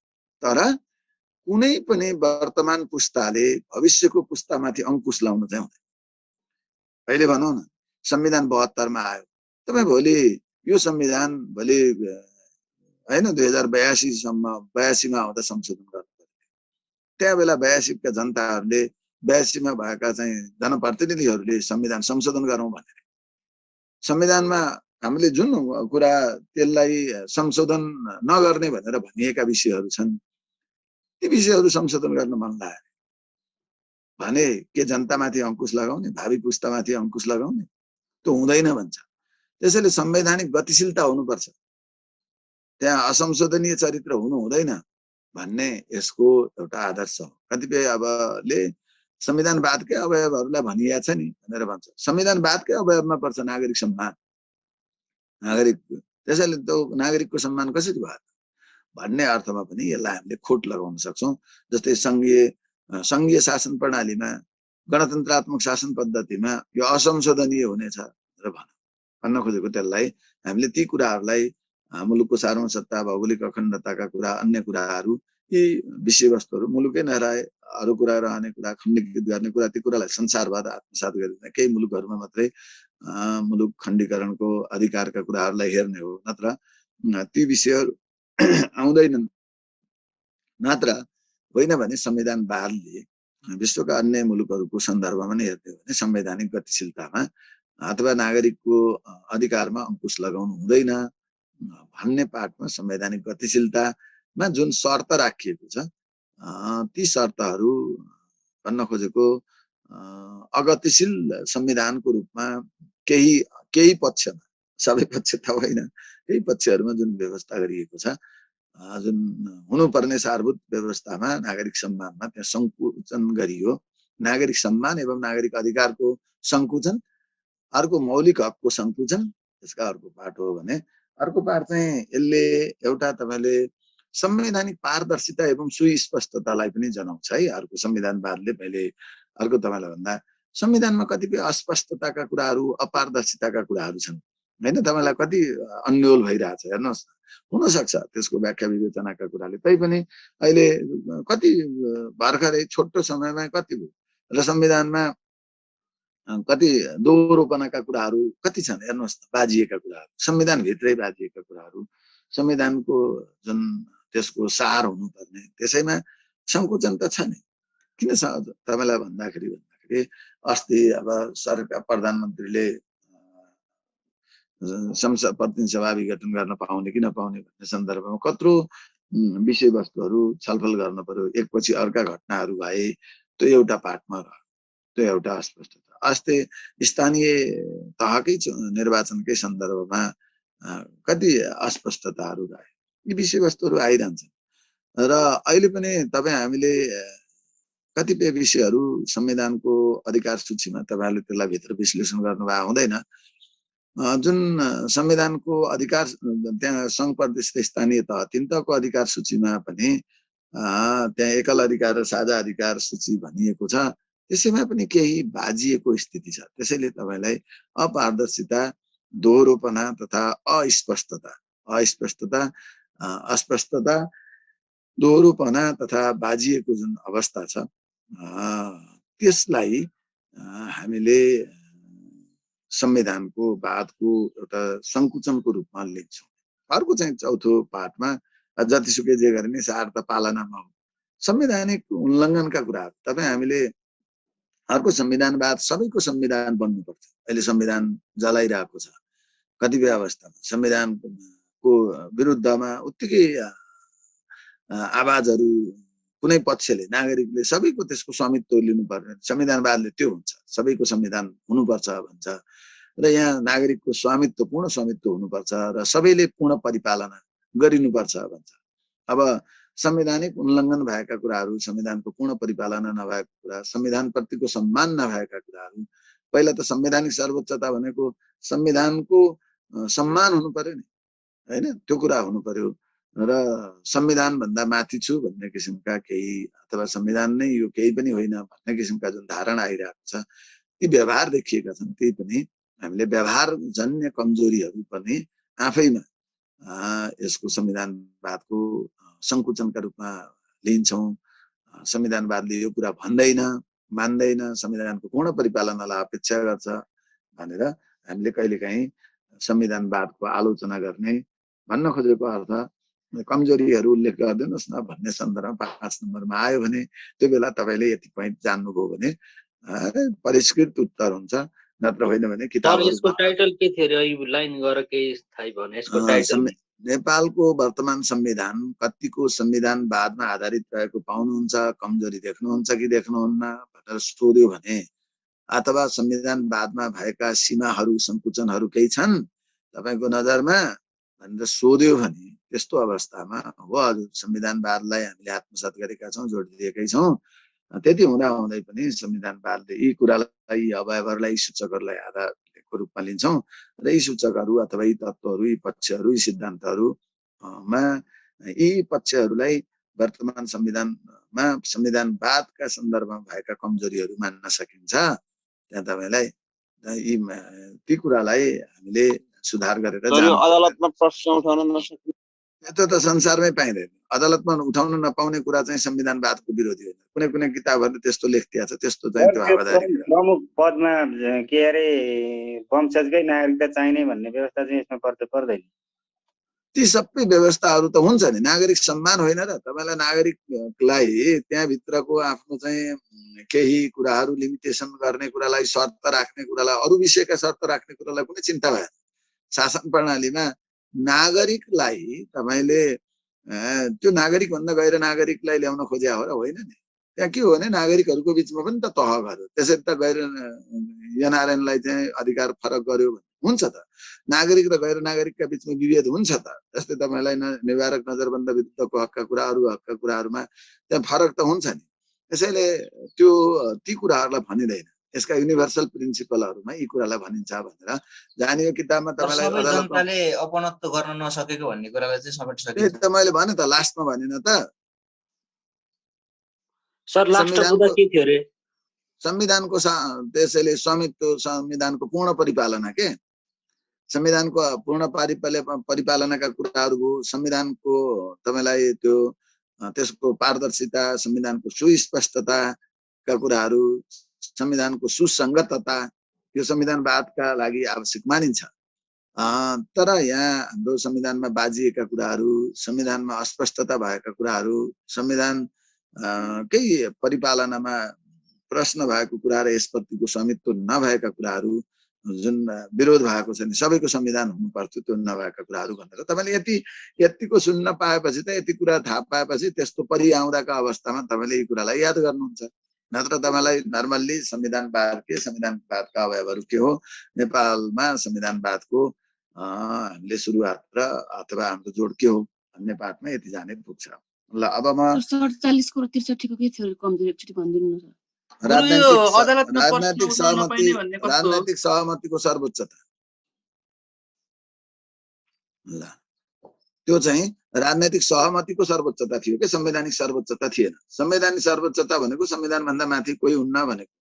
तर कुनै पनि वर्तमान पुस्ताले भविष्यको पुस्तामाथि अंकुश लाउन चाहिँ हुँदैन। अहिले भनौँ न संविधान 72 मा आयो, तपाईँ भोलि यो संविधान भोलि हैन 2082 सम्म 82 मा आउँदा संशोधन गर्नु पर्यो। त्यहाँ बेला 82 का जनताहरूले 82 मा भएका चाहिँ जनप्रतिनिधिहरूले संविधान संशोधन गरौँ भनेर संविधानमा हामीले जुन कुरा त्यसलाई संशोधन नगर्ने भनेर भनिएका विषयहरू छन् ती विषयहरू संशोधन गर्न मन लाग्यो भने के जनतामाथि अंकुश लगाउने, भावी पुस्तामाथि अंकुश लगाउने त्यो हुँदैन भन्छ। त्यसैले संवैधानिक गतिशीलता हुनुपर्छ, त्यहाँ असंशोधनीय चरित्र हुनु हुँदैन भन्ने यसको एउटा आदर्श हो। कतिपय अबले संविधानवादकै अवयवहरूलाई भनिया छ नि भनेर भन्छ। संविधानवादकै अवयवमा पर्छ नागरिक सम्मान, नागरिक। त्यसैले त्यो नागरिकको सम्मान कसरी भयो भन्ने अर्थमा पनि यसलाई हामीले खोट लगाउन सक्छौं। जस्तै संघीय शासन प्रणालीमा गणतन्त्रात्मक शासन पद्धतिमा यो असंशोधनीय हुनेछ भनेर भन्न खोजेको त्यसलाई हामीले ती कुराहरूलाई मुलुकको सार्वभौमसत्ता, भौगोलिक अखण्डताका कुरा, अन्य कुराहरू, यी विषयवस्तुहरू मुलुकै नरहे अरू कुरा रहने कुरा, खण्डीकृत गर्ने कुरा, ती कुरालाई संसारभर आत्मसात गरिदिने, केही मुलुकहरूमा मात्रै मुलुक खण्डीकरणको अधिकारका कुराहरूलाई हेर्ने हो, नत्र ती विषयहरू आउँदैनन्। नत्र होइन भने संविधानवादले विश्वका अन्य मुलुकहरूको सन्दर्भमा नै हेर्ने हो भने संवैधानिक गतिशीलतामा अथवा नागरिकको अधिकारमा अंकुश लगाउनु हुँदैन भन्ने पाठमा संवैधानिक गतिशीलतामा जुन शर्त राखिएको छ ती शर्तहरू भन्न खोजेको अगतिशील संविधानको रूपमा केही पक्षमा, सबै पक्ष त होइन, केही पक्षहरूमा जुन व्यवस्था गरिएको छ, जुन हुनुपर्ने सारभूत व्यवस्थामा नागरिक सम्मानमा त्यहाँ संकुचन गरियो। नागरिक सम्मान एवं नागरिक अधिकारको संकुचन, अर्को मौलिक हकको संकुचन, त्यसका अर्को पाठ हो भने अर्को पाठ चाहिँ यसले एउटा तपाईले संवैधानिक पारदर्शिता एवं सुस्पष्टतालाई पनि जनाउँछ है। अर्को संविधानवादले मैले अर्को तपाईलाई भन्दा संविधानमा कतिपय अस्पष्टताका कुराहरू, अपारदर्शिताका कुराहरू छन् हैन। तपाईलाई कति अन्यल भइरहेछ हेर्नुहोस्, हुन सक्छ त्यसको व्याख्या विवेचनाका कुराले, तैपनि अहिले कति भर्खरै छोटो समयमा कति भयो र संविधानमा कति दोहोरोपनाका कुराहरू कति छन् हेर्नुहोस्, बाजिएका कुराहरू, संविधानभित्रै बाजिएका कुराहरू, संविधानको जुन त्यसको सार हुनुपर्ने त्यसैमा संकुचन त छ नि। किन तपाईलाई भन्दाखेरि अस्ति अब सरकार प्रधानमन्त्रीले संसद प्रतिनिधि सभा विघटन गर्न पाउने कि नपाउने भन्ने सन्दर्भमा कत्रो विषयवस्तुहरू छलफल गर्न पर्यो, एकपछि अर्का घटनाहरू भए, त्यो एउटा पाठमा रह्यो, त्यो एउटा अस्पष्टता। अस्ति स्थानीय तहकै निर्वाचनकै सन्दर्भमा कति अस्पष्टताहरू रहे, यी विषयवस्तुहरू आइरहन्छन् र अहिले पनि तपाईँ हामीले कतिपय विषयहरू संविधानको अधिकार सूचीमा तपाईहरुले त्यसलाई भित्र विश्लेषण गर्नुभएको हुँदैन। जुन संविधानको अधिकार त्यहाँ संघ प्रदेश स्थानीय तह 3 तहको अधिकार सूचीमा पनि त्यहाँ एकल अधिकार र साझा अधिकार सूची भनिएको छ, त्यसैमा पनि केही बाजिएको स्थिति छ। त्यसैले तपाईलाई अपारदर्शिता, दोहोरोपना तथा अस्पष्टता, दोहोरोपना तथा बाजिएको जुन अवस्था छ त्यसलाई हामीले संविधानको वादको एउटा संकुचनको रूपमा लिन्छौँ। अर्को चाहिँ चौथो पाठमा जतिसुकै जे गरे नि सार त पालनामा हो, संवैधानिक उल्लङ्घनका कुराहरू तपाईँ हामीले अर्को संविधानवाद सबैको संविधान बन्नुपर्छ। अहिले संविधान जलाइरहेको छ कतिपय अवस्थामा, संविधानको विरुद्धमा उत्तिकै आवाजहरू कुनै पक्षले नागरिकले सबैको त्यसको स्वामित्व लिनुपर्ने, संविधानवादले त्यो हुन्छ, सबैको संविधान हुनुपर्छ भन्छ र यहाँ नागरिकको स्वामित्व, पूर्ण स्वामित्व हुनुपर्छ र सबैले पूर्ण परिपालना गरिनुपर्छ भन्छ। अब संवैधानिक उल्लङ्घन भएका कुराहरू, संविधानको पूर्ण परिपालना नभएका कुरा, संविधानप्रतिको सम्मान नभएका कुराहरू, पहिला त संवैधानिक सर्वोच्चता भनेको संविधानको सम्मान हुनु पर्यो नि, हैन? त्यो कुरा हुनु पर्यो र संविधान भन्दा माथि छु भन्ने किसिमका केही, अथवा संविधान नै यो केही पनि होइन भन्ने किसिमका जुन धारणा आइरहेको छ, ती व्यवहार देखिएका छन्। त्यही पनि हामीले व्यवहारजन्य कमजोरीहरू पनि आफैमा यसको संविधानवादको संकुचनका रूपमा लिन्छौँ। संविधानवादले यो कुरा भन्दैन, मान्दैन, संविधानको पूर्ण परिपालनालाई अपेक्षा गर्छ भनेर हामीले कहिलेकाहीँ संविधानवादको आलोचना गर्ने, भन्न खोजेको अर्थ कमजोरीहरू उल्लेख गरिदिनुहोस् न भन्ने सन्दर्भमा 5 नम्बरमा आयो भने त्यो बेला तपाईले यति पोइन्ट जान्नुभयो भने परिष्कृत उत्तर हुन्छ, नत्र होइन भने किताबहरु। यसको टाइटल के थियो रे? यो लाइन गरेर केही थाहै भएन यसको टाइटल। नेपालको वर्तमान संविधान कतिको संविधानवादमा आधारित रहेको पाउनुहुन्छ, कमजोरी देख्नुहुन्छ कि देख्नुहुन्न भनेर सोध्यो भने, अथवा संविधानवादमा भएका सीमाहरू संकुचनहरू केही छन् तपाईको नजरमा भनेर सोध्यो भने, त्यस्तो अवस्थामा हो हजुर संविधानवादलाई हामीले आत्मसात गरेका छौं, जोड दिएकै छौं। त्यति हुँदा हुँदै पनि संविधानवादले यी कुरालाई, यी अवयवहरूलाई, यी सूचकहरूलाई आधारको रूपमा लिन्छौं र यी सूचकहरू अथवा यी तत्त्वहरू, यी पक्षहरू, यी सिद्धान्तहरूमा यी पक्षहरूलाई वर्तमान संविधानमा संविधानवादका सन्दर्भमा भएका कमजोरीहरू मान्न सकिन्छ। त्यहाँ तपाईलाई ती कुरालाई हामीले सुधार गरेर अदालतमा प्रश्न उठाउन नसक्ने, त्यो त संसारमै पाइँदैन। अदालतमा उठाउन नपाउने कुरा चाहिँ संविधानवादको विरोधी होइन। कुनै कुनै किताबहरुले त्यस्तो लेख्दिया छ, त्यस्तो चाहिँ त्यो आवादारी प्रमुख पदमा के अरे वंशजकै नागरिकता चाहिने भन्ने व्यवस्था चाहिँ यसमा पर्दैन। ती सबै व्यवस्थाहरू त हुन्छ नि, नागरिक सम्मान होइन र? तपाईलाई नागरिकलाई त्यहाँ भित्रको आफ्नो चाहिँ केही कुराहरू लिमिटेसन गर्ने कुरालाई, शर्त राख्ने कुरालाई, अरु विषयका शर्त राख्ने कुरालाई कुनै चिन्ता भएन। शासन प्रणालीमा नागरिकलाई तपाईले त्यो नागरिक भन्दा गैर नागरिकलाई ल्याउन खोज्या हो र? होइन नि। त्यहाँ के हो भने नागरिकहरूको बीचमा पनि त तह गर्यो, त्यसरी त गैर एनआरएनलाई चाहिँ अधिकार फरक गर्यो भने हुन्छ त। नागरिक र गैर नागरिकका बीचमा विभेद हुन्छ त। जस्तै तपाईलाई निवारक नजरबन्द विरुद्धको हकका कुराहरूमा त्यहाँ फरक त हुन्छ नि। त्यसैले त्यो ती कुराहरूलाई भनिदैन। यसका युनिभर्सल प्रिन्सिपलहरुमा यी कुरालाई भनिन्छ भनेर जानियो किताबमा तपाईलाई अदालतले अपनत्व गर्न नसकेको भन्ने कुरालाई चाहिँ समेट सकिन्छ। त मैले भने त लास्टमा भनिन त सर। लास्टमा बुझ्दा के थियो रे? संविधानको त्यसैले स्वामित्व, संविधानको पूर्ण परिपालना के संविधानको पूर्ण परिपालनाका कुराहरू हो। संविधानको तपाईलाई त्यो त्यसको पारदर्शिता, संविधानको सुस्पष्टताका कुराहरू, संविधानको सुसंगतता यो संविधानवादका लागि आवश्यक मानिन्छ। तर यहाँ हाम्रो संविधानमा बाजिएका कुराहरू, संविधानमा अस्पष्टता भएका कुराहरू, संविधानकै परिपालनामा प्रश्न भएको कुरा र यसप्रतिको स्वामित्व नभएका कुराहरू जुन विरोध भएको छ नि, सबैको संविधान हुनुपर्छ त्यो नभएका कुराहरू भनेर तपाईले यतिको सुन्न पाएपछि त, यति कुरा थाहा पाएपछि त्यस्तो परिआउँदाका अवस्थामा तपाईले यी कुरालाई याद गर्नुहुन्छ। नत्र तपाईलाई नर्मल्ली संविधानवाद के, संविधानवादका अवयवहरू के हो, नेपालमा संविधानवादको हामीले सुरुवात र अथवा हाम्रो जोड के हो भन्ने पाठमा यति जाने पुग्छ। ल अब म 47 को 63 को के थियो कमजोरी एकचोटी भनिदिनु न। राजनैतिक सहमतिको सर्वोच्चता। ल त्यो चाहिँ राजनैतिक सहमतिको सर्वोच्चता थियो के संवैधानिक सर्वोच्चता थिएन। संवैधानिक सर्वोच्चता भनेको संविधान भन्दा माथि कोही हुन्न भनेको।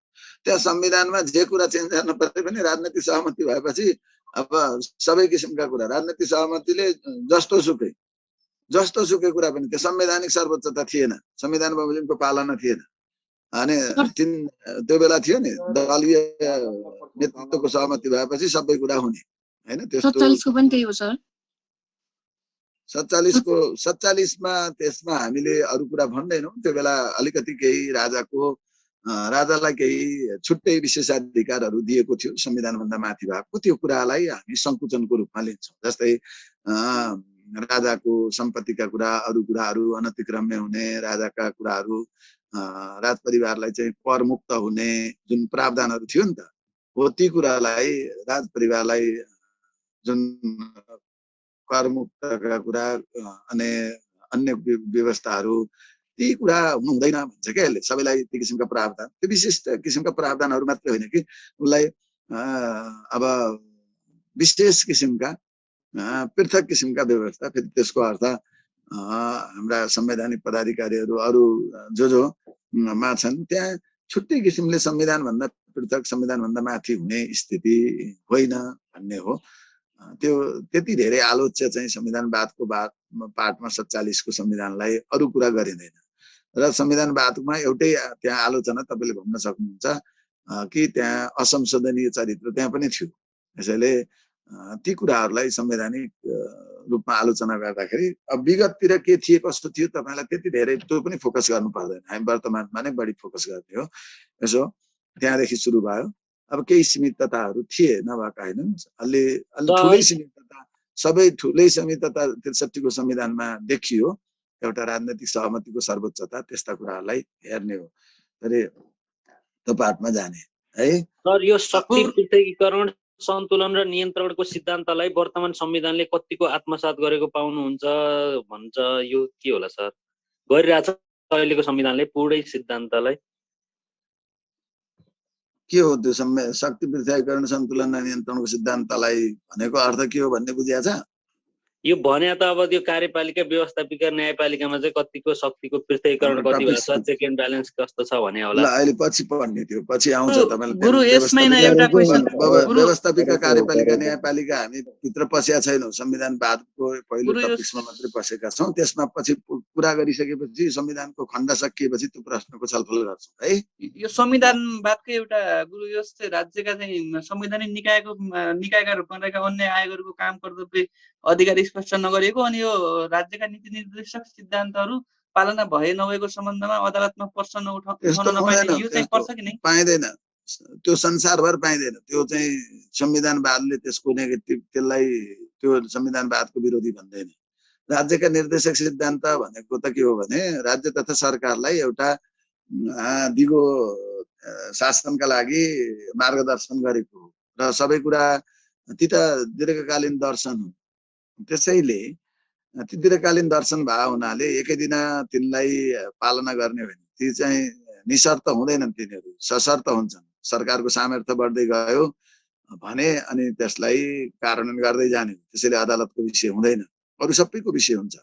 त्यहाँ संविधानमा जे कुरा चेन्ज गर्न पर्दै पनि राजनैतिक सहमति भएपछि अब सबै किसिमका कुरा राजनैतिक सहमतिले जस्तो सुकै कुरा पनि त्यो संवैधानिक सर्वोच्चता थिएन, संविधान बमोजिमको पालना थिएन। अनि त्यो बेला थियो नि दलीय नेतृत्वको सहमति भएपछि सबै कुरा हुने हैन। त्यस्तो 47 को पनि त्यही हो सर। 47 मा त्यसमा हामीले अरु कुरा भन्दैनौं। त्यो बेला अलिकति केही राजाको राजालाई केही छुट्टै विशेषाधिकारहरू दिएको थियो संविधानभन्दा माथि भएको, त्यो कुरालाई हामी सङ्कुचनको रूपमा लिन्छौँ। जस्तै राजाको सम्पत्तिका कुरा, अरू कुराहरू अनतिक्रम्य हुने, राजाका कुराहरू राजपरिवारलाई चाहिँ करमुक्त हुने जुन प्रावधानहरू थियो नि त, हो ती कुरालाई राजपरिवारलाई जुन करमुक्तका कुरा अनि अन्य व्यवस्थाहरू ती कुरा हुनु हुँदैन भन्छ क्या यसले। सबैलाई ती किसिमका प्रावधान, त्यो विशिष्ट किसिमका प्रावधानहरू मात्रै होइन कि उसलाई अब विशेष किसिमका पृथक किसिमका व्यवस्था, फेरि त्यसको अर्थ हाम्रा संवैधानिक पदाधिकारीहरू अरू जो मा छन् त्यहाँ छुट्टै किसिमले संविधानभन्दा पृथक, संविधानभन्दा माथि हुने स्थिति होइन भन्ने हो। त्यो त्यति धेरै आलोच्य चाहिँ संविधानवादको पाठमा 47 को संविधानलाई अरू कुरा गरिँदैन र संविधानवादमा एउटै त्यहाँ आलोचना तपाईँले भन्न सक्नुहुन्छ कि त्यहाँ असंशोधनीय चरित्र त्यहाँ पनि थियो। यसैले ती कुराहरूलाई संवैधानिक रूपमा आलोचना गर्दाखेरि अब विगततिर के थिए कस्तो थियो तपाईँलाई त्यति धेरै त्यो पनि फोकस गर्नु पर्दैन, हामी वर्तमानमा नै बढी फोकस गर्ने हो। यसो त्यहाँदेखि सुरु भयो। अब केही सीमितताहरू थिए, नभएका होइनन्, अलि ठुलै सीमितता, सबै ठुलै सीमितता 63 को संविधानमा देखियो। एउटा राजनैतिक सहमतिको सर्वोच्चता, त्यस्ता कुराहरूलाई हेर्ने हो तर त्यो पाठमा जाने है। सर यो शक्ति पृथकीकरण, सन्तुलन र नियन्त्रणको सिद्धान्तलाई वर्तमान संविधानले कतिको आत्मसात गरेको पाउनुहुन्छ भन्छ, यो के होला सर? गरिरहेछ अहिलेको संविधानले पुरै सिद्धान्तलाई? के हो त्यो शक्ति पृथकीकरण, सन्तुलन र नियन्त्रणको सिद्धान्तलाई भनेको अर्थ के हो भन्ने बुझिया छ? यो भने त अब त्यो कार्यपालिका, व्यवस्थापिका, न्यायपालिकामा चाहिँ कतिको शक्तिको पृथकीकरण कति भएको छ, चेक एन्ड ब्यालेन्स कस्तो छ भने होला। ल अहिले पछि पढ्ने त्यो पछि आउँछ तपाईलाई। गुरु यसमै नै एउटा क्वेशन, व्यवस्थापिका, कार्यपालिका, न्यायपालिका हामी भित्र पसेका छैनौँ, संविधानवादको पहिलो टपिक्समा मात्रै पसेका छौँ। त्यसमा पछि कुरा गरिसकेपछि संविधानको खण्ड सकिएपछि त्यो प्रश्नको छलफल गर्छौँ है। यो संविधानवादकै एउटा गुरु यो चाहिँ राज्यका चाहिँ संवैधानिक निकायका रूपमा रहेका अन्य आयोगहरूको काम कर्तव्य अधिकार स्पष्ट नगरिएको, अनि यो राज्यका नीति निर्देशक सिद्धान्तहरू पालना भए नभएको सम्बन्धमा अदालतमा प्रश्न उठाउन नपाइने, यो चाहिँ पर्छ कि नै? पाइँदैन, त्यो संसारभर पाइँदैन। त्यो चाहिँ संविधानवादले त्यसको नेगेटिभ, त्यसलाई त्यो संविधानवादको विरोधी भन्दैन। राज्यका निर्देशक सिद्धान्त भनेको त के हो भने राज्य तथा सरकारलाई एउटा दिगो शासनका लागि मार्गदर्शन गरेको हो र सबै कुरा ती त दीर्घकालीन दर्शन हो। त्यसैले ती दीर्घकालीन दर्शन भए हुनाले एकै दिन तिनलाई पालना गर्ने होइन, ती चाहिँ निशर्त हुँदैनन्, तिनीहरू सशर्त हुन्छन्। सरकारको सामर्थ्य बढ्दै गयो भने अनि त्यसलाई कार्यान्वयन गर्दै जाने, त्यसैले अदालतको विषय हुँदैन, अरू सबैको विषय हुन्छ।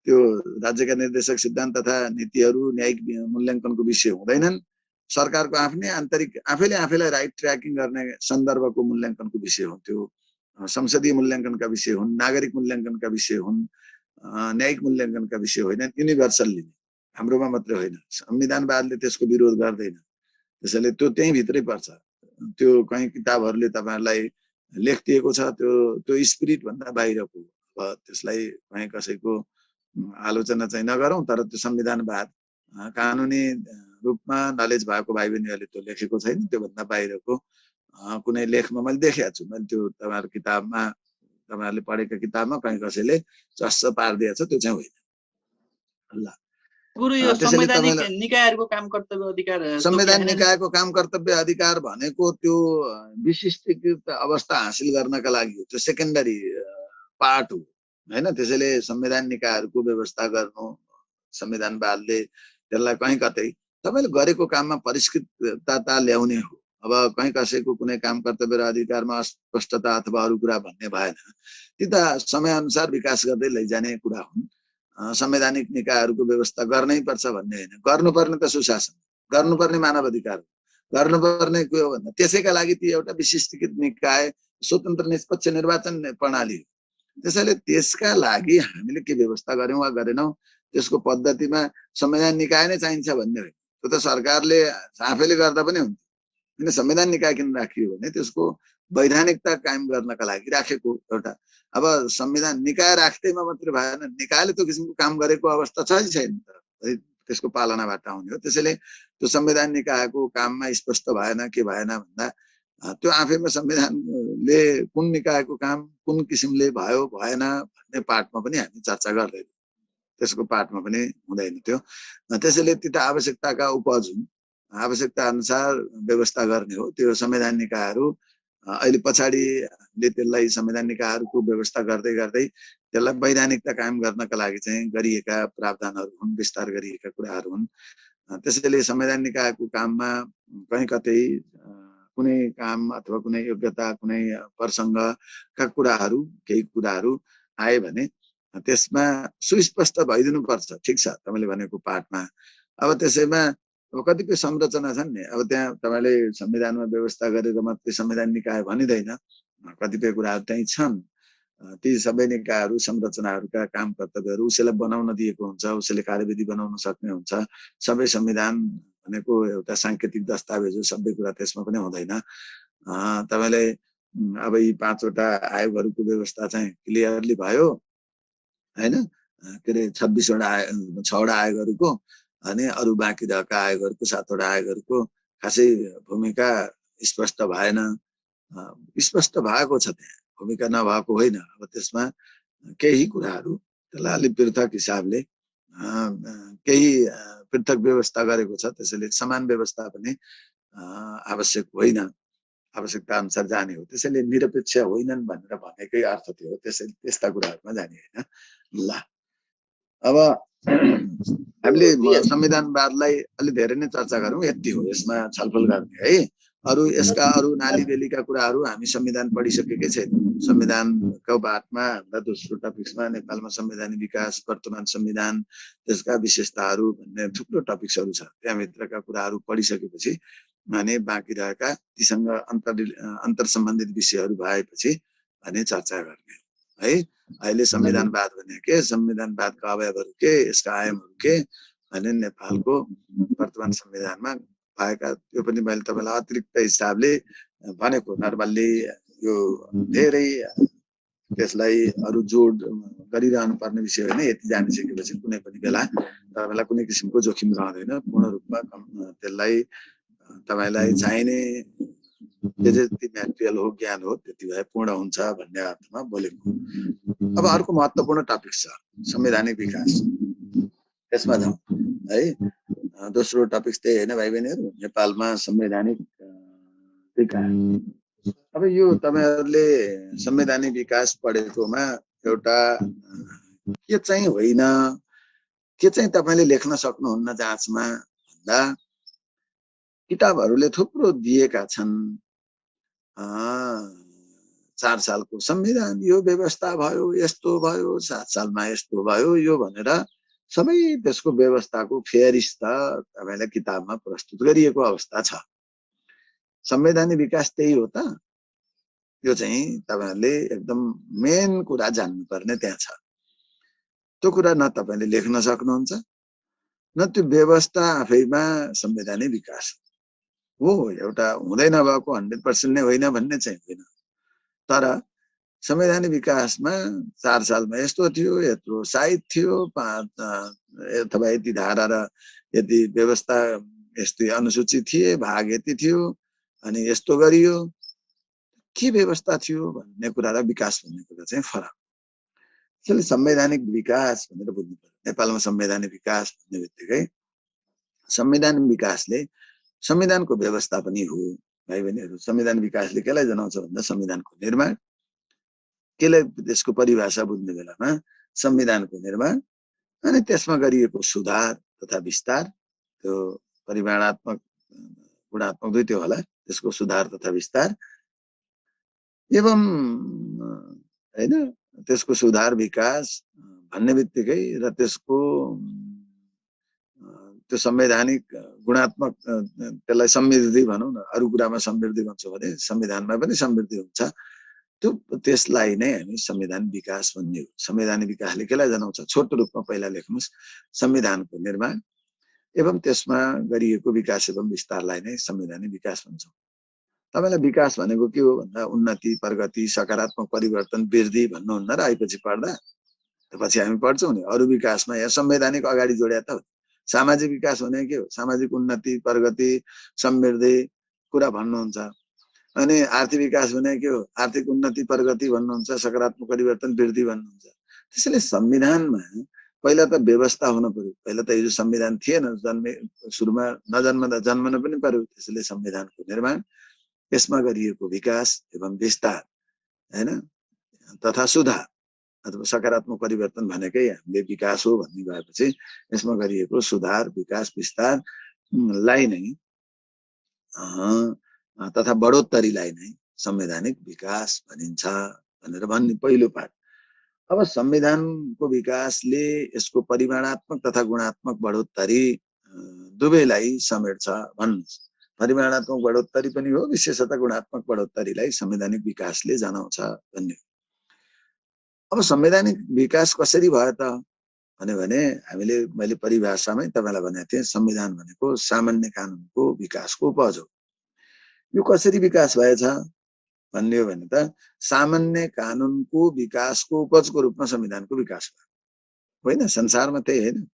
त्यो राज्यका निर्देशक सिद्धान्त तथा नीतिहरू न्यायिक मूल्याङ्कनको विषय हुँदैनन्, सरकारको आफ्नै आन्तरिक आफैले आफैलाई राइट ट्र्याकिङ गर्ने सन्दर्भको मूल्याङ्कनको विषय हो। त्यो संसदीय मूल्याङ्कनका विषय हुन्, नागरिक मूल्याङ्कनका विषय हुन्, न्यायिक मूल्याङ्कनका विषय होइनन्, युनिभर्सल्ली हाम्रोमा मात्रै होइन। संविधानवादले त्यसको विरोध गर्दैन, त्यसैले त्यो त्यही भित्रै पर्छ। त्यो कहीँ किताबहरूले तपाईँहरूलाई लेखिएको छ, त्यो स्पिरिट भन्दा बाहिरको, अब त्यसलाई कहीँ कसैको आलोचना चाहिँ नगरौँ, तर त्यो संविधानवाद कानुनी रूपमा नलेज भएको भाइ बहिनीहरूले त्यो लेखेको छैन, त्योभन्दा बाहिरको कुनै लेखमा मैले देखेको छु। मैले त्यो तपाईँहरूको किताबमा, तपाईँहरूले पढेको किताबमा कहीँ कसैले चस्स पारिदिएको छ, त्यो चाहिँ होइन। ल गुरु यो संवैधानिक निकायहरूको काम कर्तव्य अधिकार, संवैधानिक निकायको काम कर्तव्य अधिकार भनेको त्यो विशिष्टीकृत अवस्था हासिल गर्नका लागि हो, त्यो सेकेन्डरी पार्ट हो होइन। त्यसैले संविधान निकायहरूको व्यवस्था गर्नु संविधानवादले त्यसलाई कहीँ कतै तपाईँले गरेको काममा परिष्कृतता ल्याउने हो। अब कहीँ कसैको कुनै काम कर्तव्य र अधिकारमा अस्पष्टता अथवा अरू कुरा भन्ने भएन, ती त समयअनुसार विकास गर्दै लैजाने कुरा हुन्। संवैधानिक निकायहरूको व्यवस्था गर्नै पर्छ भन्ने होइन, गर्नुपर्ने त सुशासन, गर्नुपर्ने मानव अधिकार, गर्नुपर्ने के हो भन्दा त्यसैका लागि ती एउटा विशिष्टीकृत निकाय, स्वतन्त्र निष्पक्ष निर्वाचन प्रणाली। त्यसैले त्यसका लागि हामीले के व्यवस्था गर्यौँ वा गरेनौँ, त्यसको पद्धतिमा संविधान निकाय नै चाहिन्छ भन्ने होइन। त्यो त सरकारले आफैले गर्दा पनि हुन्छ, किन संविधान निकाय किन राखियो भने त्यसको वैधानिकता कायम गर्नका लागि राखेको एउटा। अब संविधान निकाय राख्दैमा मात्रै भएन, निकायले त्यो किसिमको काम गरेको अवस्था छ कि छैन त? त्यसको पालनाबाट आउने हो। त्यसैले त्यो संविधान निकायको काममा स्पष्ट भएन के भएन भन्दा त्यो आफैमा संविधानले कुन निकायको काम कुन किसिमले भयो भएन भन्ने पार्टमा पनि हामी चर्चा गर्दैनौँ, त्यसको पार्टमा पनि हुँदैन त्यो। त्यसैले त्यो आवश्यकताका उपज हुन्, आवश्यकता अनुसार व्यवस्था गर्ने हो। त्यो संविधान निकायहरू अहिले पछाडिले त्यसलाई संविधान निकायहरूको व्यवस्था गर्दै गर्दै त्यसलाई वैधानिकता कायम गर्नका लागि चाहिँ गरिएका प्रावधानहरू हुन्, विस्तार गरिएका कुराहरू हुन्। त्यसैले संविधान निकायको काममा कहीँ कतै कुनै काम अथवा कुनै योग्यता कुनै प्रसङ्गका कुराहरू केही कुराहरू आए भने त्यसमा सुस्पष्ट भइदिनु पर्छ। ठिक छ तपाईँले भनेको पार्टमा। अब त्यसैमा अब कतिपय संरचना छन् नि, अब त्यहाँ तपाईँले संविधानमा व्यवस्था गरेर मात्रै संविधान निकाय भनिँदैन, कतिपय कुराहरू त्यहीँ छन्। ती सबै निकायहरू संरचनाहरूका काम कर्तव्यहरू उसैलाई बनाउन दिएको हुन्छ, उसैले कार्यविधि बनाउन सक्ने हुन्छ। सबै संविधान भनेको एउटा साङ्केतिक दस्तावेज हो, सबै कुरा त्यसमा पनि हुँदैन। तपाईँले अब यी 5 वटा आयोगहरूको व्यवस्था चाहिँ क्लियरली भयो हैन, के अरे 26 वटा 6 वटा आयोगहरूको, अनि अरू बाँकी रहेका आयोगहरूको 7 वटा आयोगहरूको खासै भूमिका स्पष्ट भएन। स्पष्ट भएको छ, त्यहाँ भूमिका नभएको होइन। अब त्यसमा केही कुराहरू त्यसलाई अलिक पृथक हिसाबले केही पृथक व्यवस्था गरेको छ। त्यसैले समान व्यवस्था पनि आवश्यक होइन, आवश्यकता अनुसार जाने हो। त्यसैले निरपेक्ष होइनन् भनेर भनेकै अर्थ थियो, त्यसैले त्यस्ता कुराहरूमा जाने होइन। ल अब हामीले संविधानवादलाई अलि धेरै नै चर्चा गरौँ, यति हो यसमा छलफल गर्ने है। अरू यसका अरू नाली बेलीका कुराहरू हामी संविधान पढिसकेकै छैनौँ। संविधानको बाटमा हाम्रा दोस्रो टपिक्समा नेपालमा संवैधानिक विकास, वर्तमान संविधान, त्यसका विशेषताहरू भन्ने थुप्रो टपिक्सहरू छ। त्यहाँभित्रका कुराहरू पढिसकेपछि अनि बाँकी रहेका तीसँग अन्तर सम्बन्धित विषयहरू भएपछि अनि चर्चा गर्ने है। अहिले संविधानवाद भने के, संविधानवादका अवयवहरू के, यसका आयामहरू के, अनि नेपालको वर्तमान संविधानमा भएका, त्यो पनि मैले तपाईँलाई अतिरिक्त हिसाबले भनेको नर्मल्ली यो धेरै त्यसलाई अरू जोड गरिरहनु पर्ने विषय होइन। यति जानिसकेपछि कुनै पनि बेला तपाईँलाई कुनै किसिमको जोखिम रहँदैन। पूर्ण रूपमा त्यसलाई तपाईँलाई चाहिने जति म्याटेरियल हो, ज्ञान हो, त्यति भए पूर्ण हुन्छ भन्ने अर्थमा बोलेको। अब अर्को महत्त्वपूर्ण टपिक छ संवैधानिक विकास, यसमा जाउँ है। दोस्रो टपिक त्यही होइन भाइ बहिनीहरू, नेपालमा संवैधानिक विकास। अब यो तपाईँहरूले संवैधानिक विकास पढेकोमा एउटा के चाहिँ होइन, के चाहिँ तपाईँले लेख्न सक्नुहुन्न जाँचमा भन्दा किताबहरूले थुप्रो दिएका छन्। 4 सालको संविधान, यो व्यवस्था भयो, यस्तो भयो, 7 सालमा यस्तो भयो, यो भनेर सबै त्यसको व्यवस्थाको फेरिस्त तपाईँलाई किताबमा प्रस्तुत गरिएको अवस्था छ। संवैधानिक विकास त्यही हो त? यो चाहिँ तपाईँहरूले एकदम मेन कुरा जान्नुपर्ने त्यहाँ छ। त्यो कुरा न तपाईँले लेख्न सक्नुहुन्छ, न त्यो व्यवस्था आफैमा संवैधानिक विकास हो। एउटा हुँदै नभएको 100% नै होइन भन्ने चाहिँ होइन, तर संवैधानिक विकासमा 4 सालमा यस्तो थियो, यत्रो साइज थियो, 5 अथवा यति धारा र यति व्यवस्था, यस्तै अनुसूची थिए, भाग यति थियो, अनि यस्तो गरियो। के व्यवस्था थियो भन्ने कुरा र विकास भन्ने कुरा चाहिँ फरक। त्यसैले संवैधानिक विकास भनेर बुझ्नु पर्यो। नेपालमा संवैधानिक विकास भन्ने बित्तिकै संवैधानिक विकासले संविधानको व्यवस्था पनि हो भाइ बहिनीहरू। संविधान विकासले केलाई जनाउँछ भन्दा संविधानको निर्माण, केलाई त्यसको परिभाषा बुझ्ने बेलामा संविधानको निर्माण, अनि त्यसमा गरिएको सुधार तथा विस्तार, त्यो परिमाणात्मक गुणात्मक दुईटै होला, त्यसको सुधार तथा विस्तार एवं हैन, त्यसको सुधार विकास भन्ने बित्तिकै र त्यसको त्यो संवैधानिक गुणात्मक त्यसलाई समृद्धि भनौँ न, अरू कुरामा समृद्धि भन्छौँ भने संविधानमा पनि समृद्धि हुन्छ। त्यो त्यसलाई नै हामी संविधान विकास भन्ने हो। संवैधानिक विकासले केलाई जनाउँछ? छोटो रूपमा पहिला लेख्नुहोस्, संविधानको निर्माण एवं त्यसमा गरिएको विकास एवं विस्तारलाई नै संवैधानिक विकास भन्छौँ। तपाईँलाई विकास भनेको के हो भन्दा उन्नति, प्रगति, सकारात्मक परिवर्तन, वृद्धि भन्नुहुन्न र आएपछि पढ्दा पछि हामी पढ्छौँ नि। अरू विकासमा यहाँ संवैधानिक अगाडि जोड्या त सामाजिक विकास भने के हो? सामाजिक उन्नति, प्रगति, समृद्धि कुरा भन्नुहुन्छ। अनि आर्थिक विकास भने के हो? आर्थिक उन्नति, प्रगति भन्नुहुन्छ, सकारात्मक परिवर्तन, वृद्धि भन्नुहुन्छ। त्यसैले संविधानमा पहिला त व्यवस्था हुन पर्यो। पहिला त यो संविधान थिएन, सुरुमा नजन्मदा जन्मन पनि पर्यो। त्यसैले संविधानको निर्माण, यसमा गरिएको विकास एवं विस्तार हैन तथा सुधार अथवा सकारात्मक परिवर्तन भनेकै हामीले विकास हो भन्ने भएपछि यसमा गरिएको सुधार, विकास, विस्तारलाई नै तथा बढोत्तरीलाई नै संवैधानिक विकास भनिन्छ भनेर भन्ने पहिलो पाठ। अब संविधानको विकासले यसको परिमाणात्मक तथा गुणात्मक बढोत्तरी दुवैलाई समेट्छ भन्नुहोस्। परिमाणात्मक बढोत्तरी पनि हो, विशेषतः गुणात्मक बढोत्तरीलाई संवैधानिक विकासले जनाउँछ भन्ने। अब संवैधानिक विकास कसरी भयो त भने मैले परिभाषामै तपाईलाई भनेको थिएँ, संविधान भनेको सामान्य कानुनको विकासको उपज हो। यो कसरी विकास भएछ भन्ने हो भने त सामान्य कानुनको विकासको उपजको रूपमा संविधानको विकास भयो होइन। संसारमा त्यही होइन।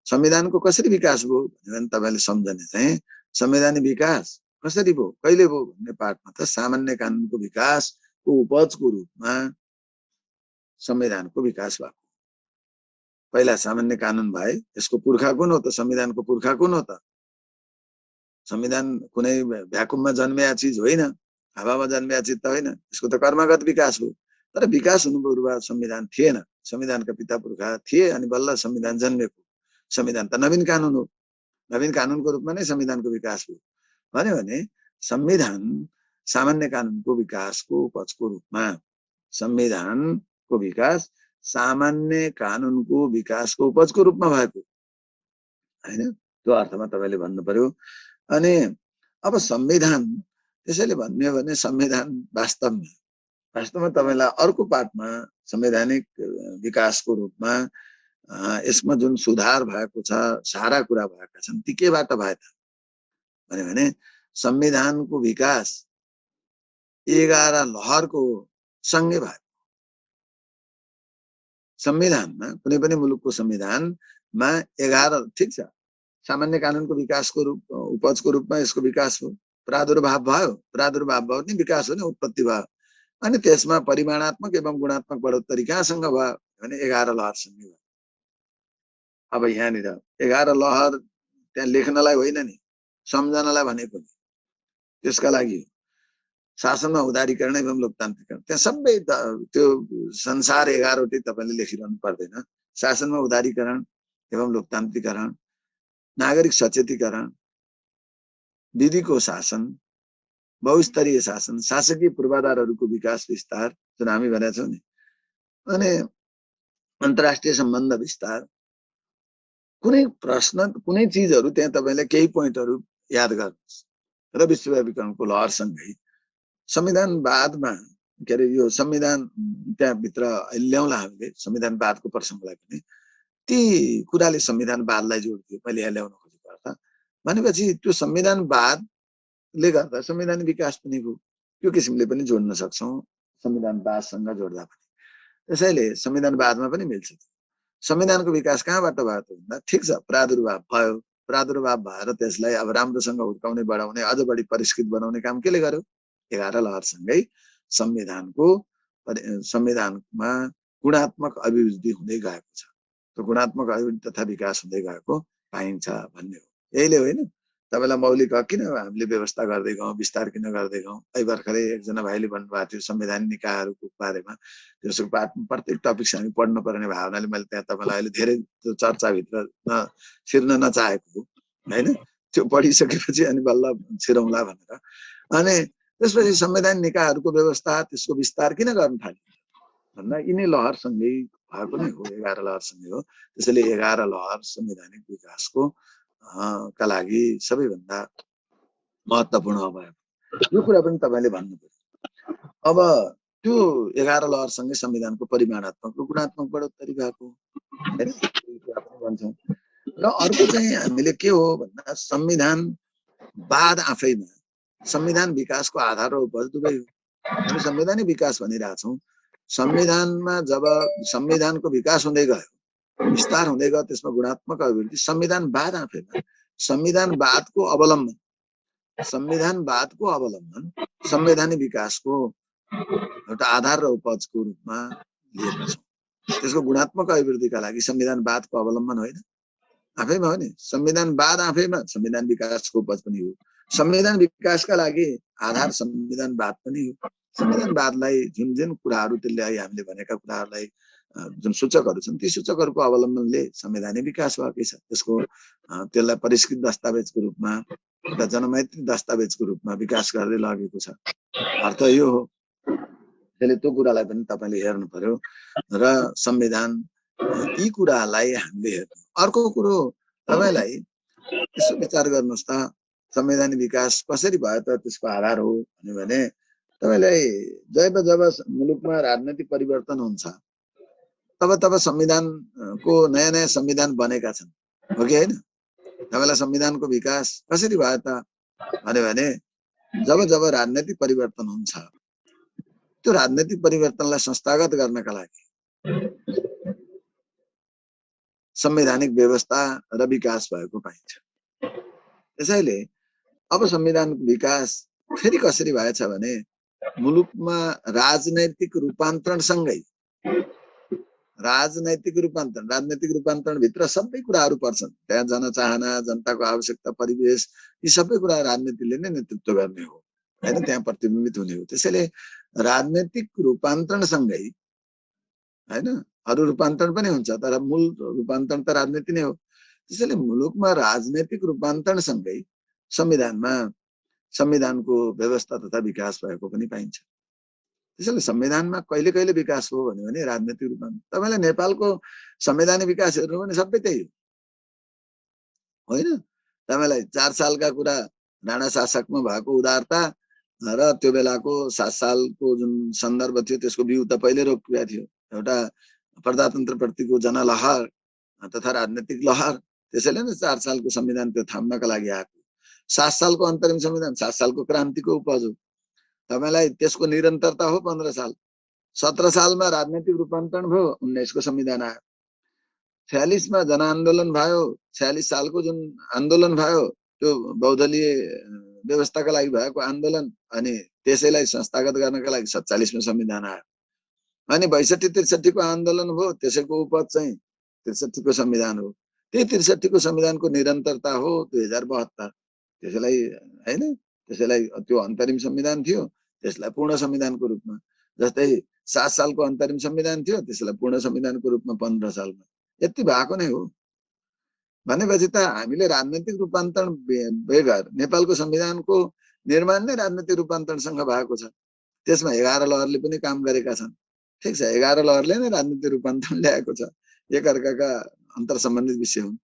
संविधानको कसरी विकास भयो भने तपाईले सम्झने चाहिँ संवैधानिक विकास कसरी भयो, कहिले भयो भन्ने पाठमा त सामान्य कानुनको विकासको उपजको रूपमा संविधानको विकास भएको। पहिला सामान्य कानुन भए यसको पुर्खा कुन हो त? संविधानको पुर्खा कुन हो त? संविधान कुनै भ्याकुममा जन्मिया चिज होइन, हावामा जन्मिया चिज त होइन। यसको त कर्मगत विकास हो। तर विकास हुनु पूर्व संविधान थिएन। संविधानका पिता पुर्खा थिए अनि बल्ल संविधान जन्मेको। संविधान त नवीन कानुन हो। नवीन कानुनको रूपमा नै संविधानको विकास हो भने संविधान सामान्य कानुनको विकासको उपजको रूपमा, संविधानको विकास सामान्य कानुनको विकासको उपजको रूपमा भएको हैन। त्यो अर्थमा तपाईले भन्नु पर्यो। अनि अब संविधान त्यसैले भन्ने हो भने संविधान वास्तवमा तपाईलाई अर्को पाठमा संवैधानिक विकासको रूपमा यसमा जुन सुधार भएको छ, सारा कुरा भएका छन्, ती केबाट भए त भने संविधानको विकास 11 लहरको सँगै भयो। संविधानमा कुनै पनि मुलुकको संविधानमा 11 ठीक छ, सामान्य कानुनको विकासको रूप उपजको रूपमा यसको विकास हो। प्रादुर्भाव भयो नि विकास हो नि, उत्पत्ति भयो। अनि त्यसमा परिमाणात्मक एवं गुणात्मक बढोत्तरी कहाँसँग भयो भने 11 लहरसँग भयो। अब यहाँनिर 11 लहर त्यहाँ लेख्नलाई होइन नि, सम्झनलाई भनेको नि। त्यसका लागि शासनमा उदारीकरण एवं लोकतान्त्रिकरण, त्यहाँ सबै त्यो संसार 11वटै तपाईले लेखिरहनु पर्दैन। शासनमा उदारीकरण एवं लोकतान्त्रिकरण, नागरिक सचेतीकरण, विधिको शासन, बहुस्तरीय शासन, शासकीय पूर्वाधारहरूको विकास विस्तार जुन हामी भनेका छौँ नि, अनि अन्तर्राष्ट्रिय सम्बन्ध विस्तार, कुनै प्रश्न कुनै चिजहरू त्यहाँ तपाईले केही पोइन्टहरू याद गर्नुहोस्। र विश्वव्यापीकरणको लहरसँगै संविधानवादमा के अरे यो संविधान त्यहाँभित्र ल्याउँला हामीले संविधानवादको प्रसङ्गलाई पनि। ती कुराले संविधानवादलाई जोड्थ्यो। मैले यहाँ ल्याउन खोजेको अर्थ भनेपछि त्यो संविधानवादले गर्दा संवैधानिक विकास पनि भयो। त्यो किसिमले पनि जोड्न सक्छौँ संविधानवादसँग जोड्दा पनि। त्यसैले संविधानवादमा पनि मिल्छ। संविधानको विकास कहाँबाट भयो त भन्दा ठिक छ, प्रादुर्भाव भयो। प्रादुर्भाव भएर त्यसलाई अब राम्रोसँग हुर्काउने, बढाउने, अझ बढी परिष्कृत बनाउने काम केले गर्यो? 11 लहरसँगै संविधानमा गुणात्मक अभिवृद्धि हुँदै गएको छ। त्यो गुणात्मक अभिवृद्धि तथा विकास हुँदै गएको पाइन्छ भन्ने हो। यहीले होइन तपाईलाई मौलिक हक किन हामीले व्यवस्था गर्दै गयौँ, विस्तार किन गर्दै गयौँ। अहिले भर्खरै एकजना भाइले भन्नुभएको थियो संवैधानिक निकायहरूको बारेमा। त्यसको प्रत्येक टपिक हामी पढ्नु पर्ने भावनाले मैले त्यहाँ तपाईलाई अहिले धेरै त्यो चर्चाभित्र छिर्न नचाहेको हो होइन। त्यो पढिसकेपछि अनि बल्ल छिरौँला भनेर। अनि त्यसपछि संवैधानिक निकायहरूको व्यवस्था, त्यसको विस्तार किन गर्न थाल्यो भन्दा यिनै लहरसँगै भएको नै हो, 11 लहरसँगै हो। त्यसैले 11 लहर संवैधानिक विकासको का लागि सबैभन्दा महत्त्वपूर्ण भयो। यो कुरा पनि तपाईले भन्नु पर्यो। अब त्यो 11 लहरसँगै संविधानको परिमाणात्मक र गुणात्मक बढोत्तरी भएको हैन, यो कुरा पनि भन्छौँ। र अर्को चाहिँ हामीले के हो भन्दा संविधानवाद आफैमा संविधान विकासको आधार र उपज दुवै हो। हामी संवैधानिक विकास भनिरहेछौँ। संविधानमा जब संविधानको विकास हुँदै गयो विस्तार हुँदै गयो, त्यसमा गुणात्मक अभिवृद्धि। संविधानवाद आफैमा संविधानवादको अवलम्बन संवैधानिक विकासको एउटा आधार र उपजको रूपमा लिएका छौँ। त्यसको गुणात्मक अभिवृद्धिका लागि संविधानवादको अवलम्बन होइन, आफैमा हो नि। संविधानवाद आफैमा संविधान विकासको उपज पनि हो। संविधान विकासका लागि आधार संविधानवाद पनि हो। संविधानवादलाई जुन कुराहरू त्यसले हामीले भनेका कुराहरूलाई जुन सूचकहरू छन् ती सूचकहरूको अवलम्बनले संवैधानिक विकास भएकै छ। त्यसलाई परिष्कृत दस्तावेजको रूपमा, एउटा जनमैत्री दस्तावेजको रूपमा विकास गर्दै लगेको छ। अर्थ यो हो। त्यसले त्यो कुरालाई पनि तपाईले हेर्नु पर्यो र संविधान यी कुरालाई हामीले हेर्नु। अर्को कुरो तपाईलाई यसो विचार गर्नुहोस् त, संवैधानिक विकास कसरी भयो त, त्यसको आधार हो भने तपाईलाई जब मुलुकमा राजनीतिक परिवर्तन हुन्छ तब संविधानको नयाँ संविधान बनेका छन्, हो कि होइन? तपाईलाई संविधानको विकास कसरी भयो त भने जब राजनीतिक परिवर्तन हुन्छ, त्यो राजनीतिक परिवर्तनलाई संस्थागत गर्नका लागि संवैधानिक व्यवस्था र विकास भएको पाइन्छ। त्यसैले अब संविधानको विकास फेरि कसरी भएछ भने मुलुकमा राजनैतिक रूपान्तरण भित्र सबै कुराहरू पर्छन्। त्यहाँ जनचाहना, जनताको आवश्यकता, परिवेश, यी सबै कुरा राजनीतिले नै नेतृत्व गर्ने हो हैन, त्यहाँ प्रतिबिम्बित हुने हो। त्यसैले राजनैतिक रूपान्तरणसँगै हैन, अरू रूपान्तरण पनि हुन्छ तर मूल रूपान्तरण त राजनीति नै हो। त्यसैले मुलुकमा राजनैतिक रूपान्तरणसँगै संविधानको व्यवस्था तथा विकास भएको पनि पाइन्छ। त्यसैले संविधानमा कहिले कहिले विकास हो भने राजनीतिक रूपान्तरण। तपाईले नेपालको संवैधानिक विकास हेर्नु भने सबै त्यही हो होइन? तपाईलाई 4 सालका कुरा राणा शासकमा भएको उदारता र त्यो बेलाको 7 सालको जुन सन्दर्भ थियो त्यसको बिउ त पहिले रोपिएको थियो। एउटा प्रजातन्त्र प्रतिको जनलहर तथा राजनीतिक लहर, त्यसैले नै 4 सालको संविधान त्यो थाम्नका लागि आएको। 7 सालको अन्तरिम संविधान 7 सालको क्रान्तिको उपज हो। तपाईलाई त्यसको निरन्तरता हो 15 साल। 17 सालमा राजनीतिक रूपान्तरण भयो, 19 को संविधान आयो। 46 मा जनआन्दोलन भयो, 46 सालको जुन आन्दोलन भयो त्यो बहुदलीय व्यवस्थाका लागि भएको आन्दोलन, अनि त्यसैलाई संस्थागत गर्नका लागि 47 मा संविधान आयो। अनि 62-63 को आन्दोलन भयो, त्यसैको उपज चाहिँ 63 को संविधान हो। त्यही 63 को संविधानको निरन्तरता हो 2072। त्यसैलाई हैन, त्यसैलाई त्यो अन्तरिम संविधान थियो, त्यसलाई पूर्ण संविधानको रूपमा, जस्तै 7 सालको अन्तरिम संविधान थियो, त्यसलाई पूर्ण संविधानको रूपमा 15 सालमा। यति भएको नै हो भनेपछि त हामीले राजनीतिक रूपान्तरण बेगर नेपालको संविधानको निर्माण नै राजनीतिक रूपान्तरणसँग भएको छ। त्यसमा 11 लहरले पनि काम गरेका छन्। ठीक छ, 11 लहरले नै राजनीतिक रूपान्तरण ल्याएको छ। एकअर्काका अन्तर सम्बन्धित विषय हुन्।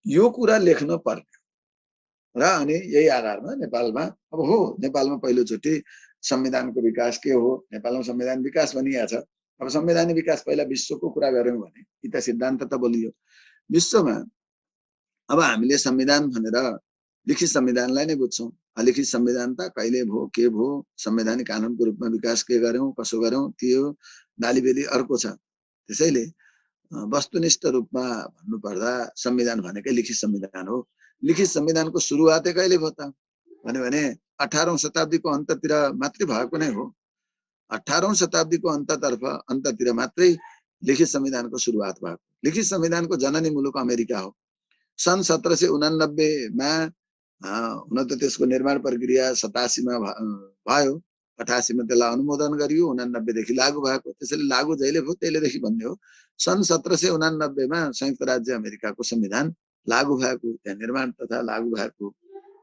यो कुरा लेख्न पर्ने र अनि यही आधारमा नेपालमा अब हो, नेपालमा पहिलोचोटि संविधानको विकास के हो, नेपालमा संविधान विकास भनिएको छ। अब संवैधानिक विकास पहिला विश्वको कुरा गर्यौं भने यी त सिद्धान्त त बोलियो। विश्वमा अब हामीले संविधान भनेर लिखित संविधानलाई नै बुझ्छौं। अलिखित संविधान त कहिले भो के भो, संवैधानिक कानुनको रूपमा विकास के गर्यौं, कसो गर्यौं, त्यो नालीबेली अर्को छ। त्यसैले वस्तुनिष्ठ रूपमा भन्नुपर्दा संविधान भनेकै लिखित संविधान हो। लिखित संविधानको सुरुवातै कहिले भयो त भने 18औं शताब्दीको अन्ततिर मात्रै भएको नै हो। 18औं शताब्दीको अन्ततिर मात्रै लिखित संविधानको सुरुवात भएको। लिखित संविधानको जननी मुलुक अमेरिका हो। सन् 1789 मा हुन त त्यसको निर्माण प्रक्रिया 87 मा भयो, 88 मा त्यसलाई अनुमोदन गरियो, 89 देखि लागू भएको। त्यसैले लागू जहिले भयो त्यसलेदेखि भन्ने हो। सन् 1789 मा संयुक्त राज्य अमेरिकाको संविधान लागू भएको, त्यहाँ निर्माण तथा लागू भएको।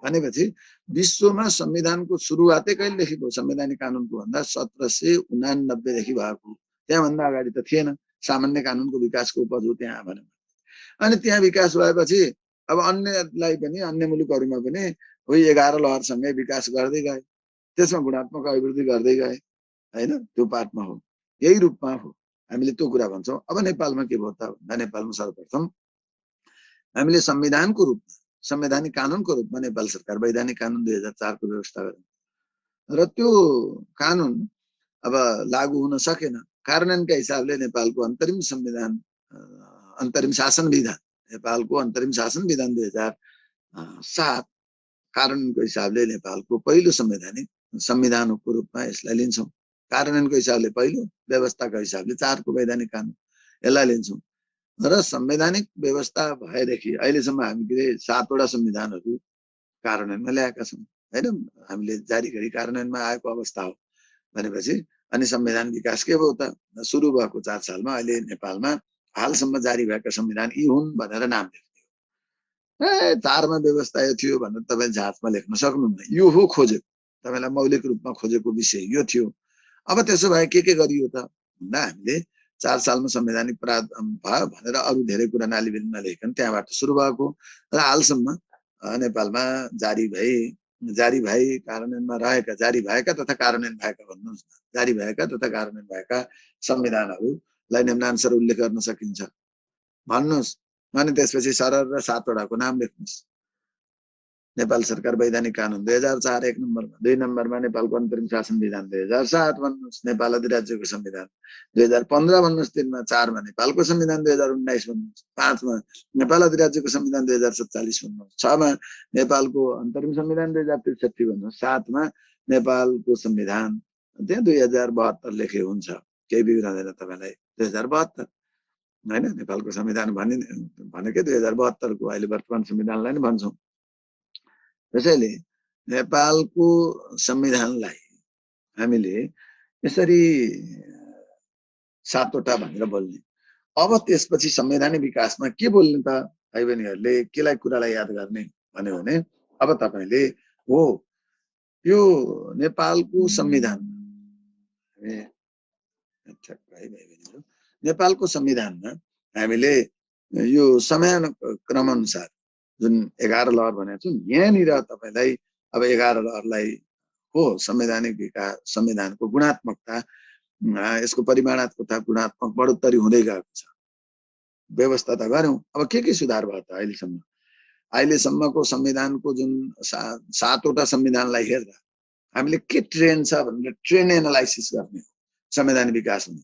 भनेपछि विश्वमा संविधानको सुरुवातै कहिलेदेखि भयो संवैधानिक कानुनको भन्दा 1789 देखि भएको। त्यहाँभन्दा अगाडि त थिएन। सामान्य कानुनको विकासको उपज हो त्यहाँ भने। अनि त्यहाँ विकास भएपछि अब अन्यलाई पनि, अन्य मुलुकहरूमा पनि उही 11 लहरसँगै विकास गर्दै गए, त्यसमा गुणात्मक अभिवृद्धि गर्दै गए हैन। त्यो पाठमा हो, यही रूपमा हो, हामीले त्यो कुरा भन्छौं। अब नेपालमा के भयो त भन्दा नेपालमा सर्वप्रथम हामीले संविधानको रूपमा, संवैधानिक कानुनको रूपमा नेपाल सरकार वैधानिक कानुन 2004 को व्यवस्था गर्यो र त्यो कानुन अब लागू हुन सकेन। कार्यान्वयनका हिसाबले नेपालको अन्तरिम संविधान अन्तरिम शासन विधान, नेपालको अन्तरिम शासन विधान 2007 कार्यान्वयनको हिसाबले नेपालको पहिलो संविधानको रूपमा यसलाई लिन्छौँ। कार्यान्वयनको हिसाबले पहिलो, व्यवस्थाको हिसाबले 4 को वैधानिक कानुन, यसलाई लिन्छौँ। र संवैधानिक व्यवस्था भएदेखि अहिलेसम्म हामीले 7 वटा संविधानहरू कार्यान्वयनमा ल्याएका छौँ हैन। हामीले जारी गरी कार्यान्वयनमा आएको अवस्था हो भनेपछि अनि संविधान विकास के भयो त? सुरु भएको 4 सालमा अहिले नेपालमा हालसम्म जारी भएका संविधान यी हुन् भनेर नाम लेख्ने। 4 मा व्यवस्था यो थियो भनेर तपाईले जाँचमा लेख्न सक्नुहुन्न। यो हो खोजेको, तपाईलाई मौलिक रूपमा खोजेको विषय यो थियो। अब त्यसो भए के गरियो त भन्दा हामीले 4 सालमा संवैधानिक प्रावधान भयो भनेर अरु धेरै कुरा नालिबिल नलेखन त्यहाँबाट सुरु भएको र हालसम्म नेपालमा जारी भई कार्यान्वयनमा रहेका, जारी भएका तथा कार्यान्वयन भएका भन्नुहोस् न, जारी भएका तथा कार्यान्वयन भएका संविधानहरूलाई निम्नानुसार उल्लेख गर्न सकिन्छ भन्नुहोस्। अनि त्यसपछि सरर र 7 वटाको नाम लेख्नुहोस्। नेपाल सरकार वैधानिक कानुन 2004 1 नम्बरमा, 2 नम्बरमा नेपालको अन्तरिम शासन विधान 2007 भन्नुहोस्, नेपाल अधिराज्यको संविधान 2015 भन्नुहोस्, 3 मा, 4 मा नेपालको संविधान 2019 भन्नुहोस्, 5 मा नेपाल अधिराज्यको संविधान 2047 भन्नुहोस्, 6 मा नेपालको अन्तरिम संविधान 2063 भन्नुहोस्, 7 मा नेपालको संविधान त्यहाँ 2072 लेखे हुन्छ, केही बिग्रदैन तपाईलाई। 2072 हैन, नेपालको संविधान भनेकै 2072 को अहिले वर्तमान संविधानलाई नै भन्छौं। त्यसैले नेपालको संविधानलाई हामीले यसरी 7 वटा भनेर बोल्ने। अब त्यसपछि संवैधानिक विकासमा के बोल्ने त भाइ बहिनीहरूले? केलाई कुरालाई याद गर्ने भन्यो भने अब तपाईले हो यो नेपालको संविधान नेपालको संविधानमा हामीले यो समयानुक्रम अनुसार जुन 11 लहर भनेको छु यहाँनिर तपाईलाई अब 11 लहरलाई हो संवैधानिक विकास, संविधानको गुणात्मकता, यसको परिमाणात्मकता, गुणात्मक बढोत्तरी हुँदै गएको छ। व्यवस्था त गर्यौं, अब के सुधार भयो त अहिलेसम्म? अहिलेसम्मको संविधानको जुन 7 वटा संविधानलाई हेर्दा हामीले के ट्रेन्ड छ भनेर ट्रेन्ड एनालाइसिस गर्ने हो। संवैधानिक विकास हुने,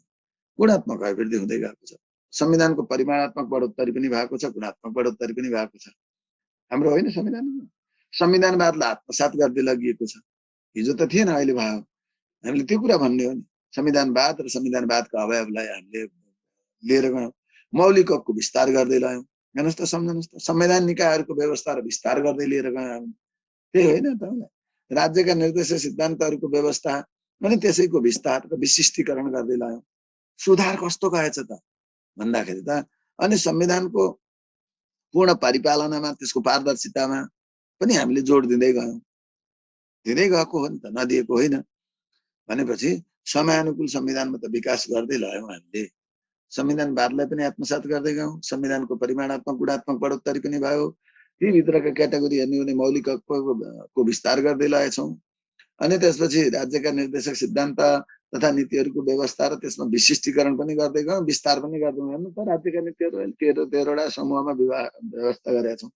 गुणात्मक अभिवृद्धि हुँदै गएको छ, संविधानको परिमाणात्मक बढोत्तरी पनि भएको छ, गुणात्मक बढोत्तरी पनि भएको छ। हाम्रो होइन संविधानवादलाई आत्मसात गर्दै लगिएको छ। हिजो त थिएन, अहिले भयो। हामीले त्यो कुरा भन्ने हो नि, संविधानवाद र संविधानवादका अवयवलाई हामीले लिएर गयौं, मौलिक हकको विस्तार गर्दै लयौं। हेर्नुहोस् त, सम्झनुहोस् त, संवैधान निकायहरूको व्यवस्था र विस्तार गर्दै लिएर गयौं। त्यही होइन त, राज्यका निर्देशक सिद्धान्तहरूको व्यवस्था अनि त्यसैको विस्तार र विशिष्टीकरण गर्दै लयौं। सुधार कस्तो गएछ त भन्दाखेरि त अनि संविधानको पूर्ण परिपालनामा, त्यसको पारदर्शितामा पनि हामीले जोड दिँदै गयौं। दिँदै गएको हो नि त, नदिएको होइन। भनेपछि समयानुकूल संविधानमा त विकास गर्दै लयौं हामीले, संविधानवादलाई पनि आत्मसात गर्दै गयौं, संविधानको परिमाणात्मक गुणात्मक बढोत्तरी पनि भयो, ती भित्रका क्याटेगोरी हेर्ने भने मौलिक हकको विस्तार गर्दै लगाएछौँ। अनि त्यसपछि राज्यका निर्देशक सिद्धान्त तथा नीतिहरूको व्यवस्था र त्यसमा विशिष्टीकरण पनि गर्दै गयौं, विस्तार पनि गर्दै गयौं। हेर्नु त, राज्यका नीतिहरू 13 वटा समूहमा व्यवस्था गरेका छौँ,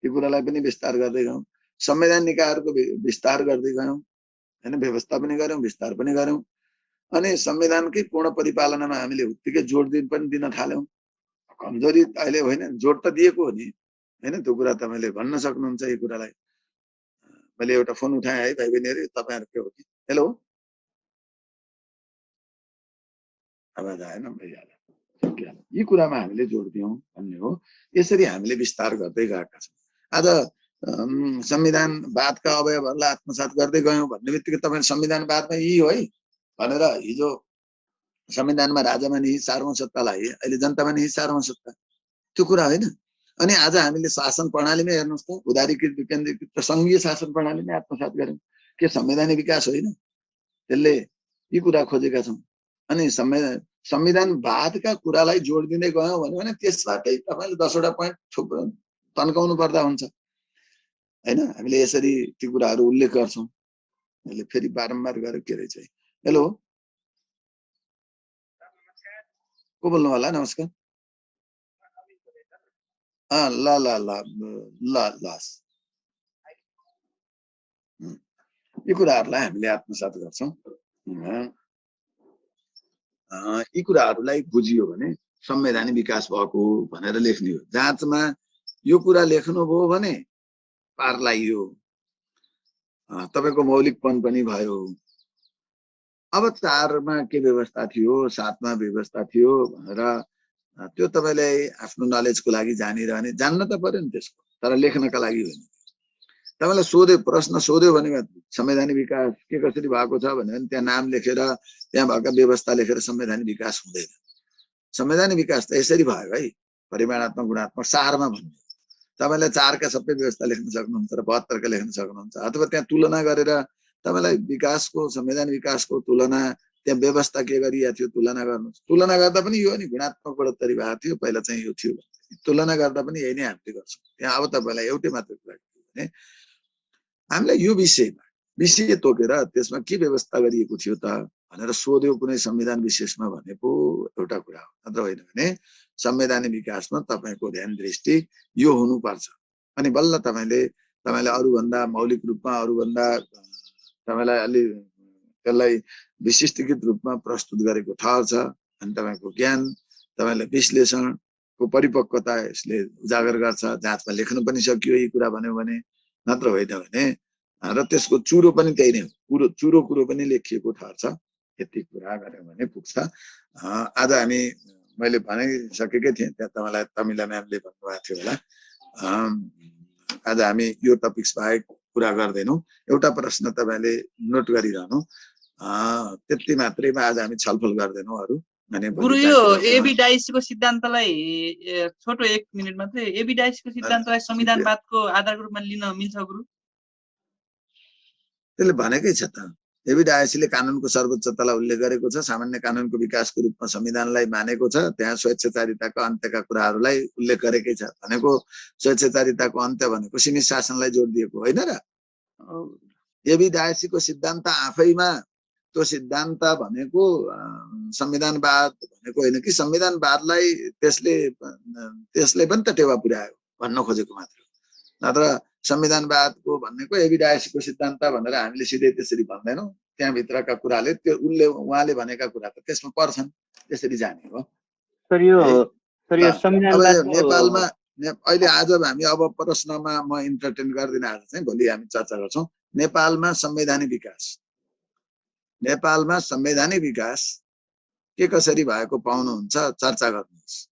ती कुरालाई पनि विस्तार गर्दै गयौं। संविधान निकायहरूको विस्तार गर्दै गयौं हैन, व्यवस्था पनि गर्यौं, विस्तार पनि गर्यौं। अनि संविधानकै पूर्ण परिपालनामा हामीले उत्तिकै जोड पनि दिन थाल्यौं। कमजोरी अहिले होइन, जोड त दिएको हो नि हैन, त्यो कुरा तपाईले भन्न सक्नुहुन्छ। यो कुरालाई मैले एउटा फोन उठाएँ है भाइ बहिनीहरु, तपाईहरुकै हो कि? हेलो, आवाज आएन भइहाल्यो, सकिहाल्यो। यी कुरामा हामीले जोड दियौं भन्ने हो। यसरी हामीले विस्तार गर्दै गएका छौं। आज संविधानवादका अवयवहरूलाई आत्मसात गर्दै गयौं भन्ने बित्तिकै तपाईले संविधानवादमा यी हो है भनेर हिजो संविधानमा राजामा निहित सार्वभौमसत्तालाई अहिले जनतामा निहित सार्वभौमसत्ता, त्यो कुरा होइन। अनि आज हामीले शासन प्रणालीमा हेर्नुहोस् त, उदारीकृत विकेन्द्रीकृत र संघीय शासन प्रणालीमै आत्मसात गर्यौं। के संवैधानिक विकास होइन? त्यसले यी कुरा खोजेका छौं। अनि संविधानवादका कुरालाई जोड दिँदै गयौं भने त्यसबाटै तपाईले 10 वटा पोइन्ट तन्काउनु पर्दा हुन्छ हैन। हामीले यसरी ती कुराहरू उल्लेख गर्छौं। यसले फेरि बारम्बार गरेर के रहेछ? हेलो, को बोल्नु होला? नमस्कार। ल ल ल ल ल यी कुराहरूलाई हामीले आत्मसात गर्छौं। यी कुराहरूलाई बुझियो भने संवैधानिक विकास भएको भनेर लेख्ने हो। जाँचमा यो कुरा लेख्नुभयो भने पार लाग्यो, तपाईको मौलिकपन पनि भयो। अब 4 मा के व्यवस्था थियो, 7 मा व्यवस्था थियो भनेर त्यो तपाईले आफ्नो नलेजको लागि जानिरहने, जान्न त पर्यो नि त्यसको, तर लेख्नका लागि होइन। तपाईलाई सोध्यो, प्रश्न सोध्यो भने संवैधानिक विकास के कसरी भएको छ भने त्यहाँ नाम लेखेर त्यहाँ भएका व्यवस्था लेखेर संवैधानिक विकास हुँदैन। संवैधानिक विकास त यसरी भयो है, परिमाणात्मक गुणात्मक सारमा भन्नु। तपाईले 4 का सबै व्यवस्था लेख्न सक्नुहुन्छ र 72 का लेख्न सक्नुहुन्छ, अथवा त्यहाँ तुलना गरेर तपाईलाई विकासको संवैधानिक विकासको तुलना त्यहाँ व्यवस्था के गरिएको थियो तुलना गर्नुहोस्। तुलना गर्दा पनि यो नि गुणात्मक बढोत्तरी भएको थियो, पहिला चाहिँ यो थियो। तुलना गर्दा पनि यही नै हामीले गर्छौँ। त्यहाँ अब तपाईलाई एउटै मात्र कुरा भने हामीले यो विषय तोकेर त्यसमा के व्यवस्था गरिएको थियो त भनेर सोध्यो कुनै संविधान विशेषमा भनेको एउटा कुरा हो। नत्र होइन भने संवैधानिक विकासमा तपाईको ध्यान दृष्टि यो हुनुपर्छ। अनि बल्ल तपाईले अरूभन्दा मौलिक रूपमा, अरूभन्दा तपाईलाई अलि त्यसलाई विशिष्टकृत रूपमा प्रस्तुत गरेको ठहर छ। अनि तपाईको ज्ञान, तपाईलाई विश्लेषणको परिपक्वता यसले उजागर गर्छ। जाँचमा लेख्न पनि सकियो यी कुरा भन्यो भने, नत्र होइन भने र त्यसको चुरो पनि त्यही नै हो, चुरो कुरो पनि लेखिएको ठहर छ। यति कुरा गर्यो भने पुग्छ। आज हामी मैले भनिसकेकै थिएँ, त्यहाँ तपाईलाई तमिला म्यामले भन्नुभएको थियो होला। आज हामी यो टपिक्स बाहेक कुरा गर्दैनौँ। एउटा प्रश्न तपाईले नोट गरिरहनु, त्यति मात्रैमा आज हामी छलफल गर्दैनौँ अरू। गुरु यो एबिडाइसको सिद्धान्तलाई छोटो 1 मिनेट मात्रै, एबिडाइसको सिद्धान्तलाई संविधानवादको आधारको रूपमा लिन मिल्छ गुरु? त्यसले भनेकै छ त, एबिडाइसले कानुनको सर्वोच्चतालाई उल्लेख गरेको छ, सामान्य कानुनको विकासको रूपमा संविधानलाई मानेको छ, त्यहाँ स्वेच्छाचारिताको अन्त्यका कुराहरूलाई उल्लेख गरेकै छ। भनेको स्वेच्छाचारिताको अन्त्य भनेको सीमित शासनलाई जोड दिएको होइन र। एबिडाइसको सिद्धान्त आफैमा त्यो सिद्धान्त भनेको संविधानवाद भनेको होइन कि संविधानवादलाई त्यसले पनि त टेवा पुर्यायो भन्न खोजेको मात्र। नत्र संविधानवादको भनेको एबिडाइसको सिद्धान्त भनेर हामीले सिधै त्यसरी भन्दैनौँ। त्यहाँभित्रका कुराले त्यो उहाँले भनेका कुरा त त्यसमा पर्छन्, त्यसरी जाने हो। नेपालमा अहिले आज हामी अब प्रश्नमा म इन्टरटेन गर्दिनँ, आज चाहिँ भोलि हामी चर्चा गर्छौँ। नेपालमा संवैधानिक विकास के कसरी भएको पाउनुहुन्छ, चर्चा गर्नुहोस्।